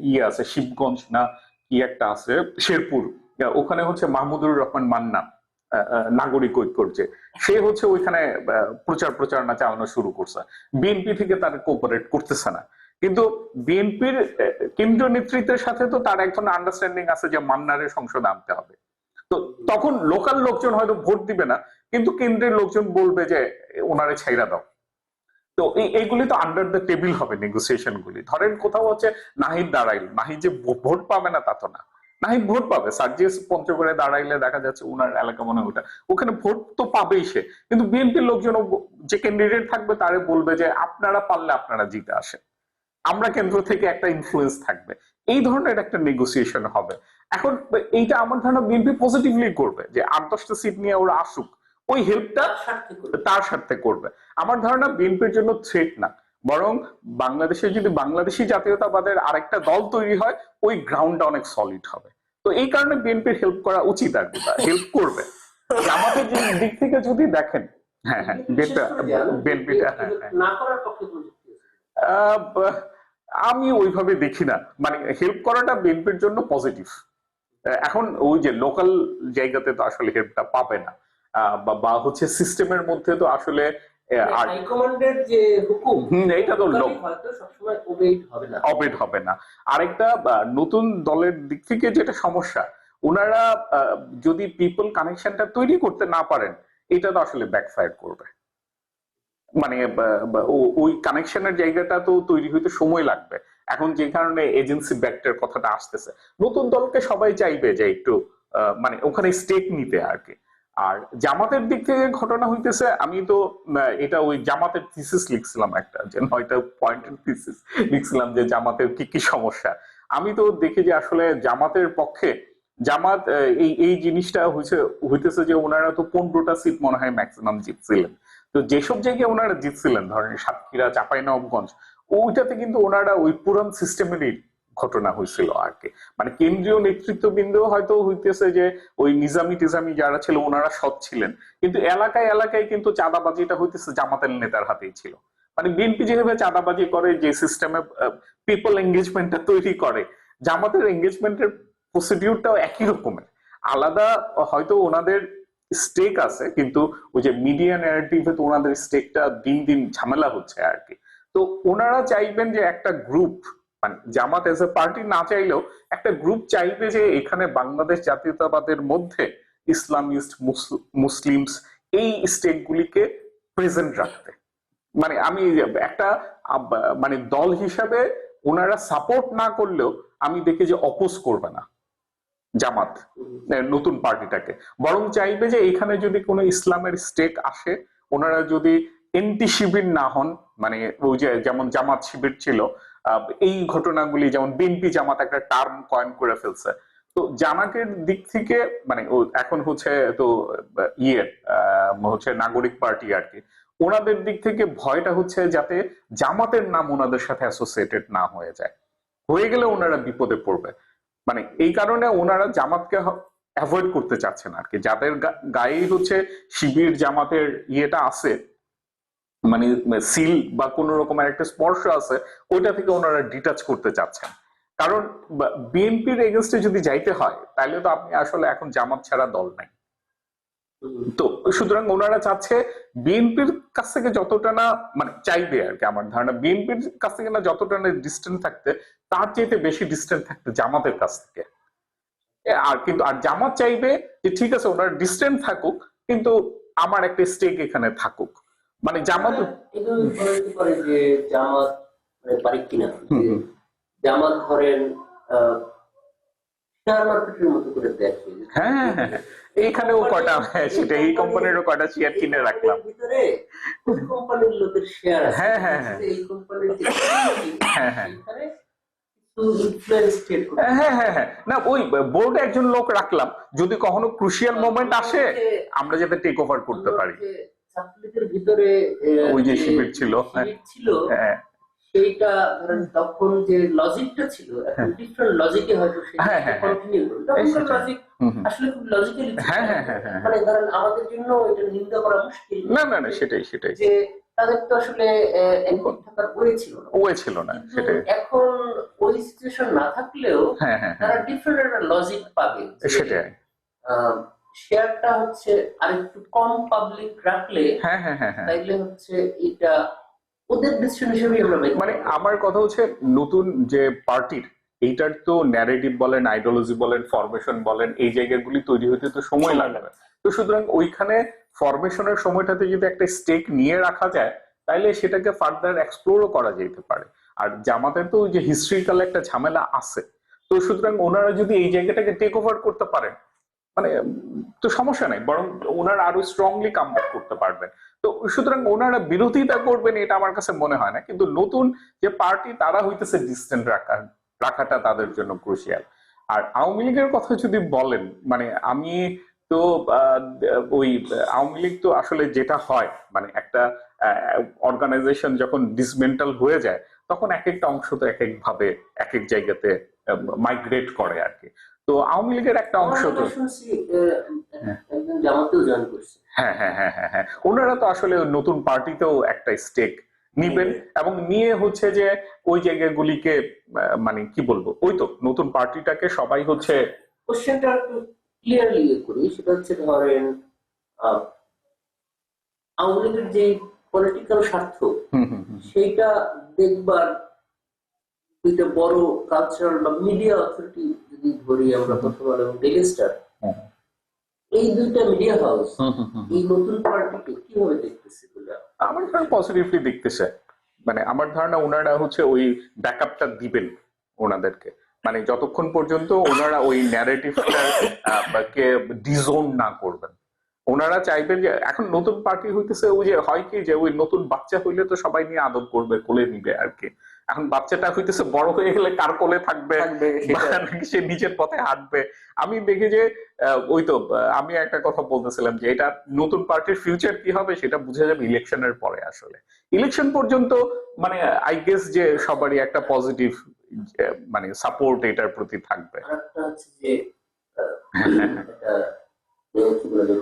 ইয়ে আছে শিবগঞ্জ না কি একটা আছে শেরপুর, ওখানে হচ্ছে মাহমুদুর রহমান মান্না নাগরিক ঐক্যর সে হচ্ছে ওইখানে প্রচারণা চালানো শুরু করছে, বিএনপি থেকে তার কোঅপারেট করতেছে না। কিন্তু বিএনপির কেন্দ্রীয় নেতৃত্বের সাথে তো তার এক ধরনের আন্ডারস্ট্যান্ডিং আছে যে মান্নারে সংসদে আনতে হবে। তো তখন লোকাল লোকজন হয়তো ভোট দিবে না, কিন্তু কেন্দ্রের লোকজন বলবে যে ওনারে ছাইরা দাও। তো এইগুলি তো আন্ডার দ্য টেবিল হবে নেগোসিয়েশন গুলি। ধরেন কোথাও হচ্ছে নাহিদ দাঁড়াইল, নাহিদ যে ভোট পাবে না তা তো না, নাহিদ ভোট পাবে। সার্জিয়াস পঞ্চগড়ে দাঁড়াইলে দেখা যাচ্ছে ওনার এলাকা মনে ওটা, ওখানে ভোট তো পাবেই সে, কিন্তু বিএনপির লোকজন যে ক্যান্ডিডেট থাকবে তারে বলবে যে আপনারা পারলে আপনারা জিতে আসেন, আমরা কেন্দ্র থেকে একটা ইনফ্লুয়েন্স থাকবে। এই ধরনের একটা নেগোসিয়েশন হবে। এখন এইটা আমার ধারণা বিএনপি পজিটিভলি করবে যে 8-10টা সিট নিয়ে ওরা আসুক, ওই হেল্পটা তার স্বার্থে করবে। আমার ধারণা বিএনপির জন্য থ্রেট না, বরং বাংলাদেশে যদি বাংলাদেশি জাতীয়তাবাদের আরেকটা দল তৈরি হয়, ওই গ্রাউন্ডটা অনেক সলিড হবে। তো এই কারণে বিএনপির হেল্প করা উচিত আর কি, হেল্প করবে। আমাদের দিক থেকে যদি দেখেন, হ্যাঁ হ্যাঁ বিএনপিটা না করার পক্ষে আমি ওইভাবে দেখি না, মানে হেল্প করাটা বিএনপির জন্য পজিটিভ। এখন ওই যে লোকাল জায়গাতে তো আসলে হেল্পটা পাবে না, বা হচ্ছে সিস্টেমের মধ্যে তো আসলে হাইকমান্ডের যে হুকুম এইটা তো হয়তো সবসময় ওবেট হবে না। আরেকটা নতুন দলের দিক থেকে যেটা সমস্যা, ওনারা যদি পিপল কানেকশনটা তৈরি করতে না পারেন, এটা তো আসলে ব্যাকফায়ার করবে। মানে ওই কানেকশনের জায়গাটা তো তৈরি হইতে সময় লাগবে। এখন যে কারণে এজেন্সি ব্যাক্টের কথাটা আসতেছে, নতুন দলকে সবাই চাইবে যে একটু মানে ওখানে স্টেক নিতে আর কি। আর জামাতের দিক থেকে ঘটনা হইতেছে, আমি তো এটা ওই জামাতের থিসিস লিখছিলাম একটা, যে 9টা পয়েন্টের থিসিস লিখছিলাম যে জামাতের কি কি সমস্যা। আমি তো দেখি যে আসলে জামাতের পক্ষে জামাত এই জিনিসটা হইতেছে যে ওনারা তো 15টা সিট মনে হয় ম্যাক্সিমাম জিতছিলেন। তো যেসব জায়গায় ওনারা জিতছিলেন, ধরেন সাতক্ষীরা, চাঁপাইনবাবগঞ্জ, ওইটাতে কিন্তু ওনারা ওই পুরান সিস্টেমেরই ঘটনা হয়েছিল আর কি। মানে কেন্দ্রীয় নেতৃত্ববৃন্দ হয়তো হইতেছে যে ওই নিজামি টিজামি যারা ছিল ওনারা সৎ ছিলেন, কিন্তু এলাকায় এলাকায় কিন্তু চাঁদাবাজিটা হইতেছে জামাতের নেতার হাতেই ছিল। মানে বিএনপি যেভাবে চাঁদাবাজি করে, যে সিস্টেমে পিপল এঙ্গেজমেন্টটা তৈরি করে, জামাতের এঙ্গেজমেন্টের প্রসিডিউরটাও একই রকমের। আলাদা হয়তো ওনাদের স্টেক আছে, কিন্তু ওই যে মিডিয়া ন্যারেটিভে তো ওনাদের স্টেকটা দিন দিন ঝামেলা হচ্ছে আর কি। তো ওনারা চাইবেন যে একটা গ্রুপ, মানে জামাত এজ এ পার্টি না চাইলেও একটা গ্রুপ চাইবে যে এখানে বাংলাদেশ জাতীয়তাবাদের মধ্যে ইসলামিস্ট, মুসলিমস এই স্টেক গুলিকে প্রেজেন্ট রাখতে। মানে আমি একটা মানে দল হিসাবে ওনারা সাপোর্ট না করলেও আমি দেখি যে অপোজ করবে না জামাত নতুন পার্টিটাকে, বরং চাইবে যে এখানে যদি কোনো ইসলামের স্টেক আসে, ওনারা যদি এন্টি শিবির না হন, মানে ওই যে যেমন জামাত শিবির ছিল, এই ঘটনাগুলি যেমন বিএনপি জামাত একটা টার্ম কয়েন করে ফেলছে। তো জামাতের দিক থেকে মানে ও এখন হচ্ছে তো ইয়ে হচ্ছে নাগরিক পার্টি আর কি, ওনাদের দিক থেকে ভয়টা হচ্ছে যাতে জামাতের নাম ওনাদের সাথে অ্যাসোসিয়েটেড না হয়ে যায়, হয়ে গেলে ওনারা বিপদে পড়বে। মানে এই কারণে ওনারা জামাতকে অ্যাভয়েড করতে চাচ্ছেন আর কি, যাদের গায়ে হচ্ছে শিবির জামাতের ইয়েটা আছে, মানে সিল বা কোন রকমের একটা স্পর্শ আছে, ওইটা থেকে ওনারা ডিটাচ করতে চাচ্ছেন। কারণ বিএনপির এগেনস্টে যদি যাইতে হয় তাহলে তো আপনি আসলে এখন জামাত ছাড়া দল নাই। তো সুতরাং ওনারা চাচ্ছে বিএনপির কাছ থেকে যতটা না মানে চাইবে আর কি, আমার ধারণা বিএনপির কাছ থেকে না যতটা না ডিস্টেন্স থাকতে, তার চাইতে বেশি ডিস্টেন্স থাকতে জামাতের কাছ থেকে। আর কিন্তু আর জামাত চাইবে যে ঠিক আছে ওনারা ডিস্টেন্স থাকুক, কিন্তু আমার একটা স্টেক এখানে থাকুক। মানে জামাত এটা বলতে পারে যে জামাত মানে পারে কিনা, যে জামাত ধরেন শেয়ার মার্কেটের মতো করে দেখে। হ্যাঁ হ্যাঁ হ্যাঁ, এইখানেও কয়টা সেটা এই কোম্পানিরও কয়টা শেয়ার কিনে রাখলাম, ভিতরে ওই কোম্পানির লোকের শেয়ার আছে, হ্যাঁ হ্যাঁ হ্যাঁ এই কোম্পানির হ্যাঁ হ্যাঁ এখানে কিছু ইনফ্লুয়েন্স ক্রিয়েট করতে হ্যাঁ হ্যাঁ হ্যাঁ, না ওই বোর্ডে একজন লোক রাখলাম, যদি কখনো ক্রুশিয়াল মোমেন্ট আসে আমরা যাতে টেক ওভার করতে পারি। ছাত্রলীগের ভিতরে ওই যে শিবির ছিল হ্যাঁ সেইটা ধরেন তখন যে লজিকটা ছিল এখন ডিফারেন্ট লজিকে হয়তো সেটা কন্টিনিউ করবে, তখন লজিক আসলে খুব লজিক্যালি মানে ধরেন আমাদের জন্য এটা নিন্দা করা মুশকিল। না না না, সেটাই সেটাই, যে তাদের তো আসলে একমত থাকার ওয়ে ছিল না, সেটাই। এখন ওই সিচুয়েশন না থাকলেও তারা ডিফারেন্ট একটা লজিক পাবে, সেটাই। শেয়ারটা হচ্ছে আরেকটু কম পাবলিক রাখলে তাইলে হচ্ছে এটা ওদের ডিসিশন হিসেবে আমরা মানে আমার কথা হচ্ছে নতুন যে পার্টির এইটার তো ন্যারেটিভ বলেন, আইডিওলজি বলেন, ফরমেশন বলেন, এই জায়গাগুলি তৈরি হতে তো সময় লাগবে। তো সুতরাং ওইখানে ফরমেশনের সময়টাতে যদি একটা স্টেক নিয়ে রাখা যায় তাহলে সেটাকে ফার্দার এক্সপ্লোরও করা যেতে পারে। আর জামাতের তো ওই যে হিস্ট্রিক্যাল একটা ঝামেলা আছে, তো সুতরাং ওনারা যদি এই জায়গাটাকে টেক ওভার করতে পারেন মানে তো সমস্যা নাই, বরং ওনারা আরো স্ট্রংলি কামব্যাক করতে পারবেন। তো সুতরাং ওনারা বিরোধিতা করবেন এটা আমার কাছে মনে হয় না, কিন্তু নতুন যে পার্টি তারা হইতেছে ডিস্টেন্স রাখাটা তাদের জন্য ক্রুশিয়াল। আর আওয়ামী লীগের কথা যদি বলেন, মানে আমি তো ওই আওয়ামী লীগ তো আসলে যেটা হয় মানে একটা অর্গানাইজেশন যখন ডিসমেন্টাল হয়ে যায় তখন এক একটা অংশ তো এক এক ভাবে এক এক জায়গাতে মাইগ্রেট করে আর কি। তো আওয়ামী লীগের একটা অংশ তো জামাতেও জয়েন করছে। হ্যাঁ হ্যাঁ হ্যাঁ হ্যাঁ হ্যাঁ, ওনারা তো আসলে নতুন পার্টিতেও একটা স্টেক নিবেন এবং নিয়ে হচ্ছে যে ওই জায়গাগুলিকে মানে কি বলবো, ওই তো নতুন পার্টিটাকে সবাই হচ্ছে কোশ্চেনটা একটু ক্লিয়ারলি করি, সেটা হচ্ছে ধরেন আওয়ামী লীগের যে পলিটিক্যাল স্বার্থ সেইটা দেখবার দুইটা বড় কালচারাল বা মিডিয়া অথরিটি যদি ধরি আমরা, প্রথম আলো এবং ডেইলি স্টার, এই দুইটা মিডিয়া হাউস এই নতুন পার্টিকে কিভাবে দেখতেছে বলে আমার ধারণা পজিটিভলি দেখতেছে। মানে আমার ধারণা ওনারা হচ্ছে ওই ব্যাকআপটা দিবেন ওনাদেরকে, মানে যতক্ষণ পর্যন্ত ওনারা ওই ন্যারেটিভটাকে ডিজোন না করবেন। ওনারা চাইবেন যে এখন নতুন পার্টি হইতেছে ওই যে হয় কি যে ওই নতুন বাচ্চা হইলে তো সবাই নিয়ে আদর করবে, কোলে নিবে আর কি। এখন বাচ্চাটা হইতেছে বড় হয়ে গেলে কার কোলে থাকবে, সে নিজের পথে হাঁটবে। আমি দেখি যে ওই তো আমি একটা কথা বলতেছিলাম যে এটা নতুন পার্টির ফিউচার কি হবে সেটা বুঝে যাবে ইলেকশনের পরে। আসলে ইলেকশন পর্যন্ত মানে আই গেস যে সবারই একটা পজিটিভ মানে সাপোর্ট এটার প্রতি থাকবে। আরেকটা হচ্ছে যে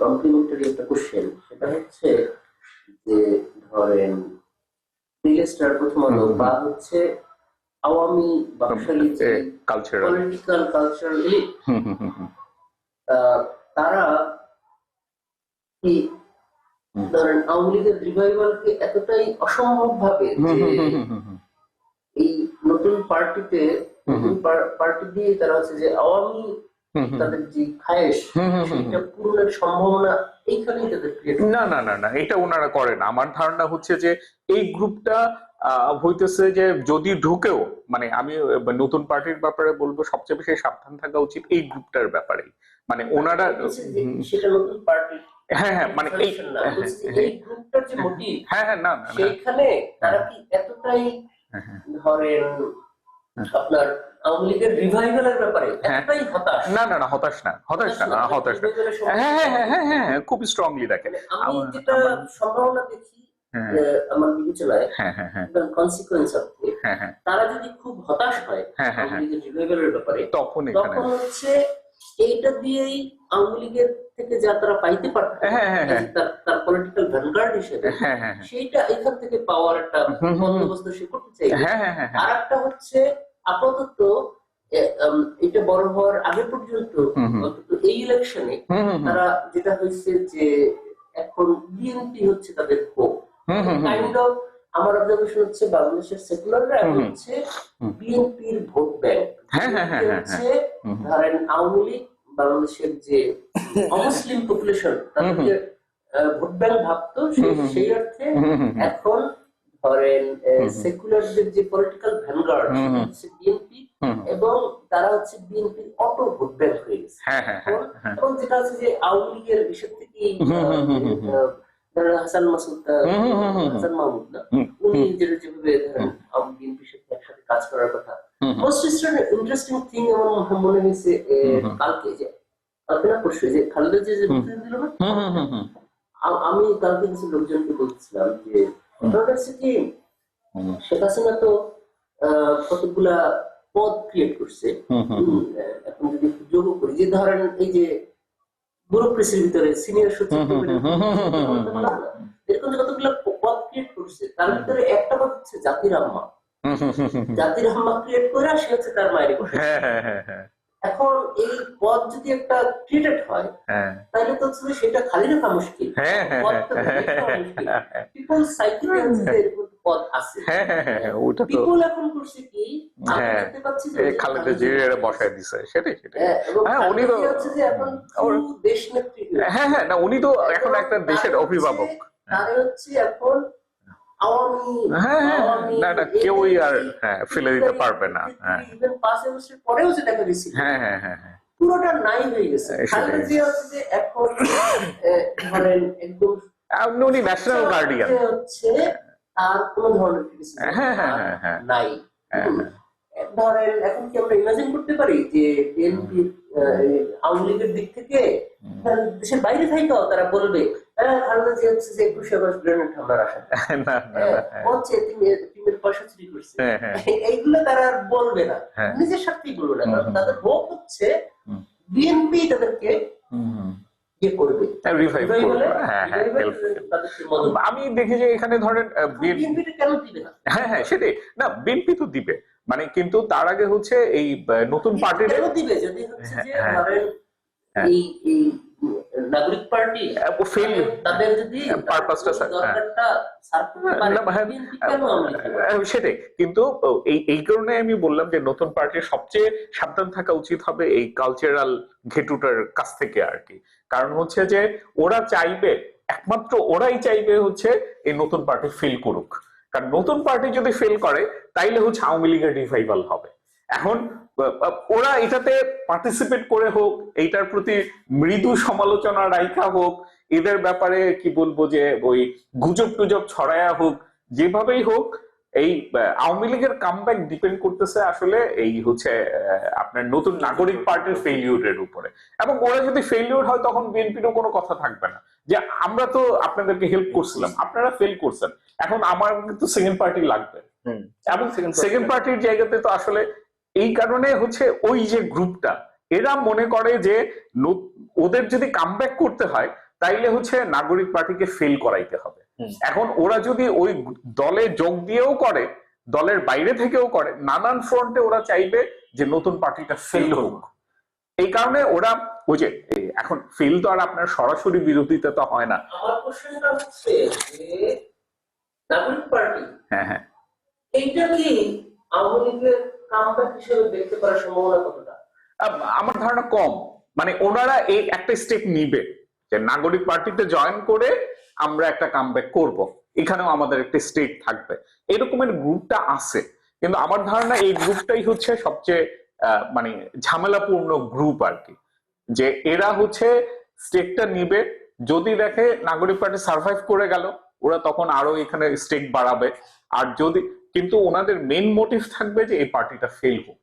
কমপ্লিমেন্টারি একটা কোশ্চেন, সেটা হচ্ছে যে ধরেন প্রথম আলো বা হচ্ছে আওয়ামী বাকশালী পলিটিক্যাল কালচারাল এলিট, তারা কি ধরেন আওয়ামী লীগের রিভাইভালকে এতটাই অসম্ভব ভাবে যে এই নতুন পার্টিতে নতুন পার্টি দিয়ে তারা হচ্ছে যে আওয়ামী হুম, হুম, তাদের যে খায়েশ হুম, হুম, হুম, সেটা পূরণের সম্ভাবনা এইখানেই তাদের ক্রিয়েট। না না না না, এটা ওনারা করে না। আমার ধারণা হচ্ছে যে এই গ্রুপটা হইতেছে যে যদি ঢুকেও, মানে আমি নতুন পার্টির ব্যাপারে বলবো সবচেয়ে বেশি সাবধান থাকা উচিত এই গ্রুপটার ব্যাপারে। মানে ওনারা সেটা নতুন পার্টির হ্যাঁ হ্যাঁ মানে এই সলিউশন না, বলছি যে এই গ্রুপটার যে মোটিভ হ্যাঁ হ্যাঁ না না না সেইখানে তারা কি এতটাই ধরেন আপনার আওয়ামী লীগের রিভাইভালের ব্যাপারে এতটাই হতাশ? না না না, হতাশ না, হতাশ না, হতাশ না। হ্যাঁ হ্যাঁ হ্যাঁ হ্যাঁ হ্যাঁ হ্যাঁ, খুব স্ট্রংলি দেখে। মানে আমি যেটা সম্ভাবনা দেখি আমার বিবেচনায় হ্যাঁ হ্যাঁ হ্যাঁ কনসিকুয়েন্স অর্থে, হ্যাঁ হ্যাঁ তারা যদি খুব হতাশ হয় হ্যাঁ হ্যাঁ আওয়ামী লীগের রিভাইভালের ব্যাপারে, তখন এখানে তখন হচ্ছে এইটা দিয়েই আওয়ামী লীগের থেকে যা তারা পাইতে পারত হ্যাঁ হ্যাঁ হ্যাঁ তার পলিটিক্যাল ভ্যানগার্ড হিসেবে, হ্যাঁ হ্যাঁ সেইটা এখান থেকে পাওয়ার একটা বন্দোবস্ত সে করতে চাইবে। হ্যাঁ হ্যাঁ হ্যাঁ আর একটা হচ্ছে আপাতত এটা বড় হওয়ার আগে পর্যন্ত অন্তত এই ইলেকশনে তারা যেটা হয়েছে যে এখন বিএনপি হচ্ছে তাদের হোপ কাইন্ড অফ। আমার অবজারভেশন হচ্ছে বাংলাদেশের সেকুলাররা হচ্ছে বিএনপির ভোট ব্যাংক। হচ্ছে ধরেন আওয়ামী লীগ বাংলাদেশের যে অমুসলিম পপুলেশন তাদেরকে ভোট ব্যাংক ভাবতো, সেই অর্থে এখন ধরেন সেকুলারদের যে পলিটিক্যাল ভ্যানগার্ড হচ্ছে বিএনপি, এবং তারা হচ্ছে বিএনপির অটো ভোট ব্যাংক হয়ে গেছে। এবং যেটা হচ্ছে যে আওয়ামী লীগের বিষয় থেকেই হাসান মাসুদ হাসান মাহমুদ না, উনি যেটা যেভাবে বিএনপির সাথে একসাথে কাজ করার কথা। মোস্ট ইন্টারেস্টিং থিং আমার মনে হয়েছে কালকে যে কালকে না পরশু যে খালেদা যে বক্তৃতা দিল না, আমি কালকে কিছু লোকজনকে বলছিলাম যে কি শেখ হাসিনা তো কতগুলা পদ ক্রিয়েট করছে। এখন যদি যোগ করি যে ধরেন এই যে ব্যুরোক্রেসির ভিতরে সিনিয়র সচিব এরকম যে কতগুলো পদ ক্রিয়েট করছে, তার ভিতরে একটা পদ হচ্ছে জাতির আম্মা। জাতির আম্মা ক্রিয়েট করে সে হচ্ছে তার মায়ের বসে। এখন এই পদ যদি একটা ক্রিয়েটেড হয় তাহলে তো সেটা খালি রাখা মুশকিল। পিপল সাইকেলে এরকম পদ আছে। পিপল এখন করছে কি দেখতে পাচ্ছি যে খালেদা জিয়ার বসায় দিছে, সেটাই সেটাই। হ্যাঁ উনি তো হচ্ছে যে এখন দেশ নেত্রী। হ্যাঁ হ্যাঁ না, উনি তো এখন একটা দেশের অভিভাবক। তারে হচ্ছে এখন আওয়ামী না না কেউই আর ফেলে দিতে পারবে না। 5 বছর পরেও যে দেখা গেছে হ্যাঁ হ্যাঁ হ্যাঁ হ্যাঁ পুরোটা নাই হয়ে গেছে। খালেদা জিয়া হচ্ছে যে এখন ধরেন একদম উনি ন্যাশনাল গার্ডিয়ান হচ্ছে, আর কোনো ধরনের নাই। ধরেন এখন কি আমরা ইমাজিন করতে পারি যে বিএনপি আওয়ামী লীগের দিক থেকে দেশের বাইরে থাকেও তারা বলবে খালেদা জিয়া হচ্ছে যে 21 আগস্ট গ্রেনেড হামলার আসামি হচ্ছে টিমের পয়সা চুরি করছে, এইগুলো তারা আর বলবে না, নিজের স্বার্থেই বলবে না, কারণ তাদের ভোট হচ্ছে বিএনপি তাদেরকে আমি দেখি যে এখানে ধরেন হ্যাঁ হ্যাঁ সেটাই না, বিএনপি তো দিবে মানে, কিন্তু তার আগে হচ্ছে এই নতুন পার্টির দিবে যদি হচ্ছে যে ধরেন এই নাগরিক পার্টি তাদের যদি পারপাসটা সেটাই। কিন্তু এই কারণে আমি বললাম যে নতুন পার্টির সবচেয়ে সাবধান থাকা উচিত হবে এই কালচারাল ঘেটুটার কাছ থেকে আর কি। কারণ হচ্ছে যে ওরা চাইবে, একমাত্র ওরাই চাইবে হচ্ছে এই নতুন পার্টি ফেল করুক। কারণ নতুন পার্টি যদি ফেল করে তাইলে হচ্ছে আওয়ামী লীগের রিভাইভাল হবে। এখন ওরা এটাতে পার্টিসিপেট করে হোক, এইটার প্রতি মৃদু সমালোচনা রাইখা হোক, এদের ব্যাপারে কি বলবো যে ওই গুজব টুজব ছড়ায়া হোক, যেভাবেই হোক এই আওয়ামী লীগের কামব্যাক ডিপেন্ড করতেছে আসলে এই হচ্ছে আপনার নতুন নাগরিক পার্টির ফেইলিউরের উপরে। এবং ওরা যদি ফেইলিউর হয় তখন বিএনপিরও কোনো কথা থাকবে না যে আমরা তো আপনাদেরকে হেল্প করছিলাম, আপনারা ফেল করছেন, এখন আমার কিন্তু সেকেন্ড পার্টি লাগবে। এবং সেকেন্ড পার্টির জায়গাতে তো আসলে এই কারণে হচ্ছে ওই যে গ্রুপটা এরা মনে করে যে ওদের যদি কামব্যাক করতে হয় তাইলে হচ্ছে নাগরিক পার্টিকে ফেল করাইতে হবে। এখন ওরা যদি ওই দলে যোগ দিয়েও করে, দলের বাইরে থেকেও করে, নানান ফ্রন্টে ওরা চাইবে যে নতুন পার্টিটা ফেল হোক। এই কারণে ওরা ওই যে এখন ফেল তো আর আপনার সরাসরি বিরোধিতা তো হয় না। আমার কোশ্চেনটা হচ্ছে যে নাগরিক পার্টি হ্যাঁ হ্যাঁ এইটা কি আওয়ামী লীগের কামব্যাক হিসেবে দেখতে পারার সম্ভাবনা কতটা? আমার ধারণা কম, মানে ওনারা এই একটা স্টেপ নিবে যে নাগরিক পার্টিতে জয়েন করে আমরা একটা কামব্যাক করব, এখানেও আমাদের একটা স্টেক থাকবে, এরকমের গ্রুপটা আছে। কিন্তু আমার ধারণা এই গ্রুপটাই হচ্ছে সবচেয়ে মানে ঝামেলাপূর্ণ গ্রুপ আর কি, যে এরা হচ্ছে স্টেকটা নিবে, যদি দেখে নাগরিক পার্টি সার্ভাইভ করে গেল ওরা তখন আরো এখানে স্টেক বাড়াবে। আর যদি, কিন্তু ওনাদের মেইন মোটিভ থাকবে যে এই পার্টিটা ফেল হোক,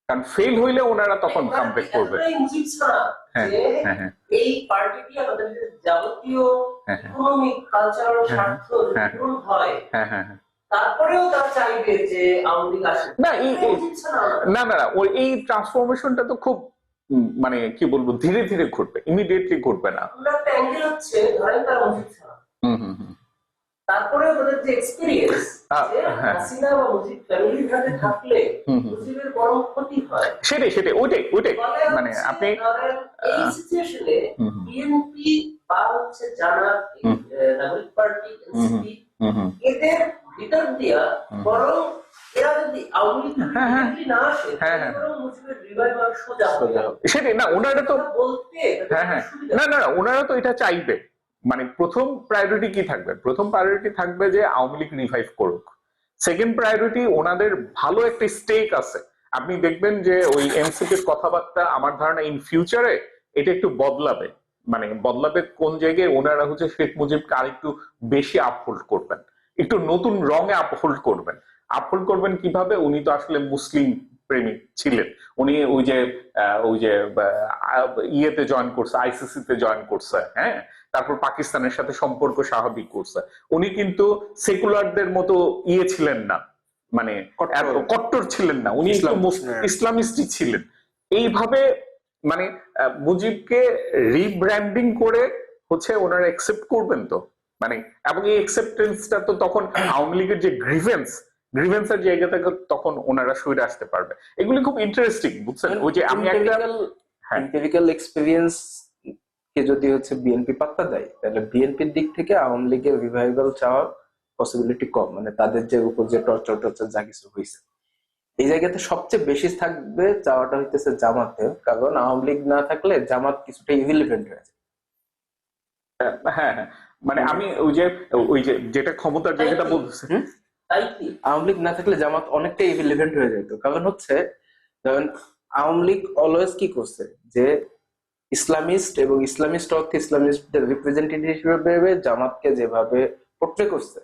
কারণ ফেল হইলে ওনারা তখন কামব্যাক করবে। হ্যাঁ হ্যাঁ হ্যাঁ এই পার্টিটি আমাদের যাবতীয় ইকোনমিক কালচারাল স্বার্থ পূরণ হয়, হ্যাঁ হ্যাঁ হ্যাঁ তারপরেও তারা চাইবে যে আওয়ামী লীগ আসে না, না না না, ওই এই ট্রান্সফরমেশনটা তো খুব মানে কি বলবো ধীরে ধীরে ঘটবে, ইমিডিয়েটলি ঘটবে না। একটা অ্যাঙ্গেল হচ্ছে ধরেন তারা মুজিব ছাড়া, হুম। তারপরে ওদের যে এক্সপেরিয়েন্স যে হাসিনা বা মুজিব ফ্যামিলির হাতে থাকলে মুজিবের বড় ক্ষতি হয়, সেটাই ওইটাই মানে আপনি এই সিচুয়েশনে বিএনপি বা হচ্ছে জামাত, নাগরিক পার্টি, এনসিপি এদের ভিতর দিয়া বরং এরা যদি আওয়ামী লীগ না আসে বরং মুজিবের রিভাইভাল সোজা হবে। সেটাই না, ওনারা তো বলতে হ্যাঁ না ওনারা তো এটা চাইবে। মানে প্রথম প্রায়োরিটি কি থাকবে? প্রথম প্রায়োরিটি থাকবে যে আওয়ামী লীগ রিভাইভ করুক। সেকেন্ড প্রায়োরিটি ওনাদের ভালো একটা স্টেক আছে। আপনি দেখবেন যে ওই এনসিপির কথাবার্তা আমার ধারণা ইন ফিউচারে এটা একটু বদলাবে, মানে বদলাবে কোন জায়গায়, ওনারা হচ্ছে শেখ মুজিবকে আরেকটু বেশি আপহোল্ড করবেন, একটু নতুন রঙে আপহোল্ড করবেন কিভাবে? উনি তো আসলে মুসলিম প্রেমিক ছিলেন, উনি ওই যে ইয়েতে জয়েন করছে, আইসিসি তে জয়েন করছে, হ্যাঁ, তারপর পাকিস্তানের সাথে সম্পর্ক স্বাভাবিক করছে। উনি কিন্তু সেকুলারদের মতো ছিলেন না, মানে কট্টর ছিলেন না, উনি ইসলামিস্টই ছিলেন। এইভাবে মানে মুজিবকে রিব্র্যান্ডিং করে হচ্ছে ওনারা অ্যাকসেপ্ট করবেন তো, মানে এবং এই অ্যাকসেপ্টেন্সটা তো তখন আওয়ামী লীগের যে গ্রিভেন্সের জায়গা থেকে তখন ওনারা সরে আসতে পারবে। এগুলি খুব ইন্টারেস্টিং, বুঝছেন? ওই যে আমি একটা এমপিরিক্যাল এক্সপেরিয়েন্স কে যদি হচ্ছে বিএনপি পাত্তা দেয়, তাহলে বিএনপির দিক থেকে আওয়ামী লীগের রিভাইভাল চাওয়ার পসিবিলিটি কম, মানে তাদের যে উপর যে টর্চার যা কিছু হয়েছে এই জায়গাতে সবচেয়ে বেশি থাকবে চাওয়াটা হইতেছে জামাতের, কারণ আওয়ামী লীগ না থাকলে জামাত কিছুটা ইররিলেভেন্ট হয়ে যায়। হ্যাঁ মানে আমি ওই যে যেটা ক্ষমতার জায়গাটা বলতেছি, আওয়ামী লীগ না থাকলে জামাত অনেকটাই ইররিলেভেন্ট হয়ে যেত। কারণ হচ্ছে ধরেন আওয়ামী লীগ অলওয়েজ কি করছে, যে ইসলামিস্ট এবং ইসলামিস্ট অর্থে ইসলামিস্টদের রিপ্রেজেন্টেটিভ হিসেবে জামাতকে যেভাবে পোর্ট্রে করছে,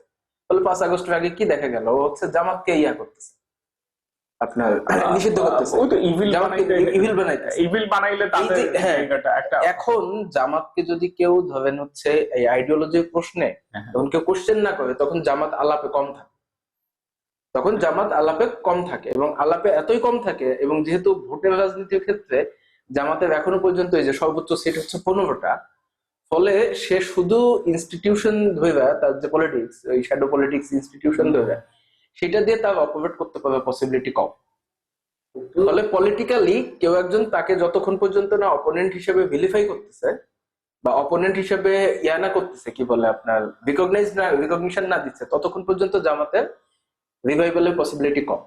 ফলে 5 আগস্টের আগে কি দেখা গেল, হচ্ছে জামাতকে ইয়া করতেছে, আপনার নিষিদ্ধ করতেছে, ওই তো ইভিল বানাইলে তাদের একটা। এখন জামাতকে যদি কেউ ধরেন হচ্ছে এই আইডিওলজির প্রশ্নে তখন কেউ কোশ্চেন না করে, তখন জামাত আলাপে কম থাকে, এবং আলাপে এতই কম থাকে, এবং যেহেতু ভোটের রাজনীতির ক্ষেত্রে জামাতের এখনো পর্যন্ত এই যে সর্বোচ্চ সিট হচ্ছে 15টা, ফলে সে শুধু ইনস্টিটিউশন ধরে, তার যে পলিটিক্স, ওই শ্যাডো পলিটিক্স ইনস্টিটিউশন ধরে, সেটা দিয়ে তার অপারেট করতে পারবে পসিবিলিটি কম। ফলে পলিটিক্যালি কেউ একজন তাকে যতক্ষণ পর্যন্ত না অপোনেন্ট হিসেবে ভিলিফাই করতেছে বা অপোনেন্ট হিসেবে ইয়ানা করতেছে, কি বলে আপনার রিকগনিশন না দিচ্ছে, ততক্ষণ পর্যন্ত জামাতের রিভাইভালের পসিবিলিটি কম।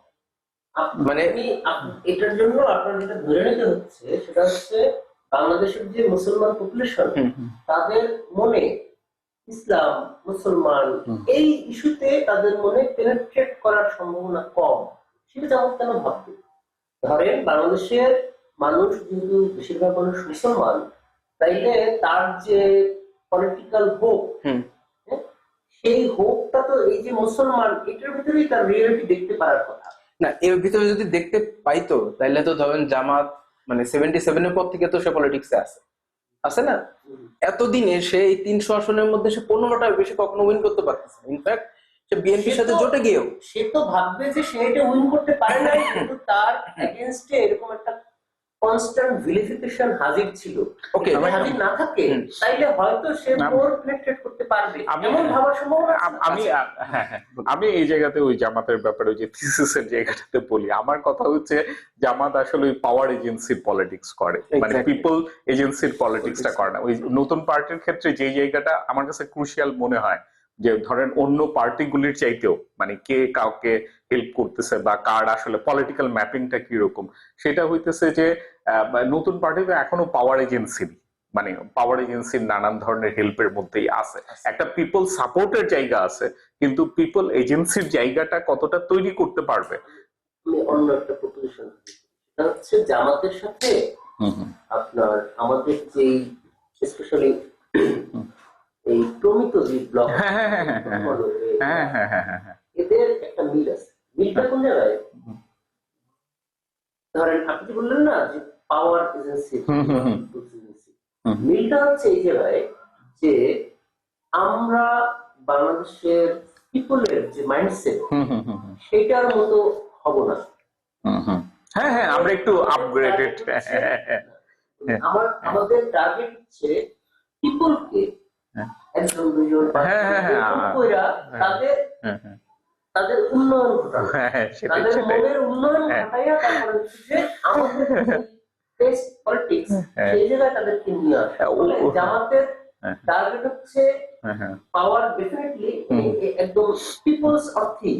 মানে এটার জন্য আপনার যেটা ধরে নিতে হচ্ছে সেটা হচ্ছে বাংলাদেশের যে মুসলমান পপুলেশন, তাদের মনে ইসলাম মুসলমান এই ইস্যুতে তাদের মনে পেনেট্রেট করার সম্ভাবনা কম। সেটা জামাত কেন ভাববে? ধরেন বাংলাদেশের মানুষ যেহেতু বেশিরভাগ মানুষ মুসলমান, তাইলে তার যে পলিটিক্যাল হোপ, সেই হোপটা তো এই যে মুসলমান, এটার ভিতরেই তার রিয়েলিটি দেখতে পারার কথা না। এর ভিতরে যদি দেখতে পাইতো তাইলে তো ধরেন জামাত মানে 77-এর পর থেকে তো সে পলিটিক্সে আছে না, এতদিনে সে এই 300 আসনের মধ্যে সে 15টার বেশি কখনো উইন করতে পারতেছে। ইনফ্যাক্ট সে বিএনপির সাথে জোটে গিয়েও সে তো ভাববে যে সে এটা উইন করতে পারে না, কিন্তু তার এগেইনস্টে এরকম একটা কনস্ট্যান্ট ভিলিফিকেশন হাজির ছিল। ওকে, হাজির না থাকে তাইলে হয়তো সে মোর পেনেট্রেট করতে পারবে, এমন ভাবার সম্ভাবনা। আমি এই জায়গাতে ওই জামাতের ব্যাপারে ওই যে থিসিসের জায়গাটাতে বলি, আমার কথা হচ্ছে জামাত আসলে ওই পাওয়ার এজেন্সির পলিটিক্স করে, মানে পিপল এজেন্সির পলিটিক্সটা করে না। ওই নতুন পার্টির ক্ষেত্রে যে জায়গাটা আমার কাছে ক্রুশিয়াল মনে হয়, যে ধরেন অন্য পার্টিগুলির চাইতেও মানে কে কাউকে হেল্প করতেছে বা কার আসলে পলিটিক্যাল ম্যাপিংটা কিরকম, সেটা হইতেছে যে নতুন পার্টি তো এখনো পাওয়ার এজেন্সি, মানে পাওয়ার এজেন্সির নানান ধরনের হেল্পের মধ্যেই আছে, একটা পিপল সাপোর্টের জায়গা আছে, কিন্তু পিপল এজেন্সির জায়গাটা কতটা তৈরি করতে পারবে। আমি অন্য একটা প্রপোজিশন, সেটা হচ্ছে জামাতের সাথে আপনার আমাদের যে স্পেশালি এই প্রমিত যে ব্লক এদের একটা মিল আছে। মিলটা কোন জায়গায়? ধরেন আপনি বললেন না যে পাওয়ার এজেন্সি, মিলটা হচ্ছে এই জায়গায় যে আমরা বাংলাদেশের পিপলের যে মাইন্ডসেট সেটার মতো হব না। হ্যাঁ হ্যাঁ, আমরা একটু আপগ্রেডেড। আমাদের টার্গেট হচ্ছে পিপলকে একজন দুইজন তাদের তাদের উন্নয়ন ঘটানো, তাদের মনের উন্নয়ন ঘটাইয়া তারপরে হচ্ছে যে আমাদের পলিটিক্স সেই জায়গায় তাদেরকে নিয়ে আসা। জামাতের টার্গেট হচ্ছে পাওয়ার, ডেফিনেটলি একদম পিপলস অর্থে,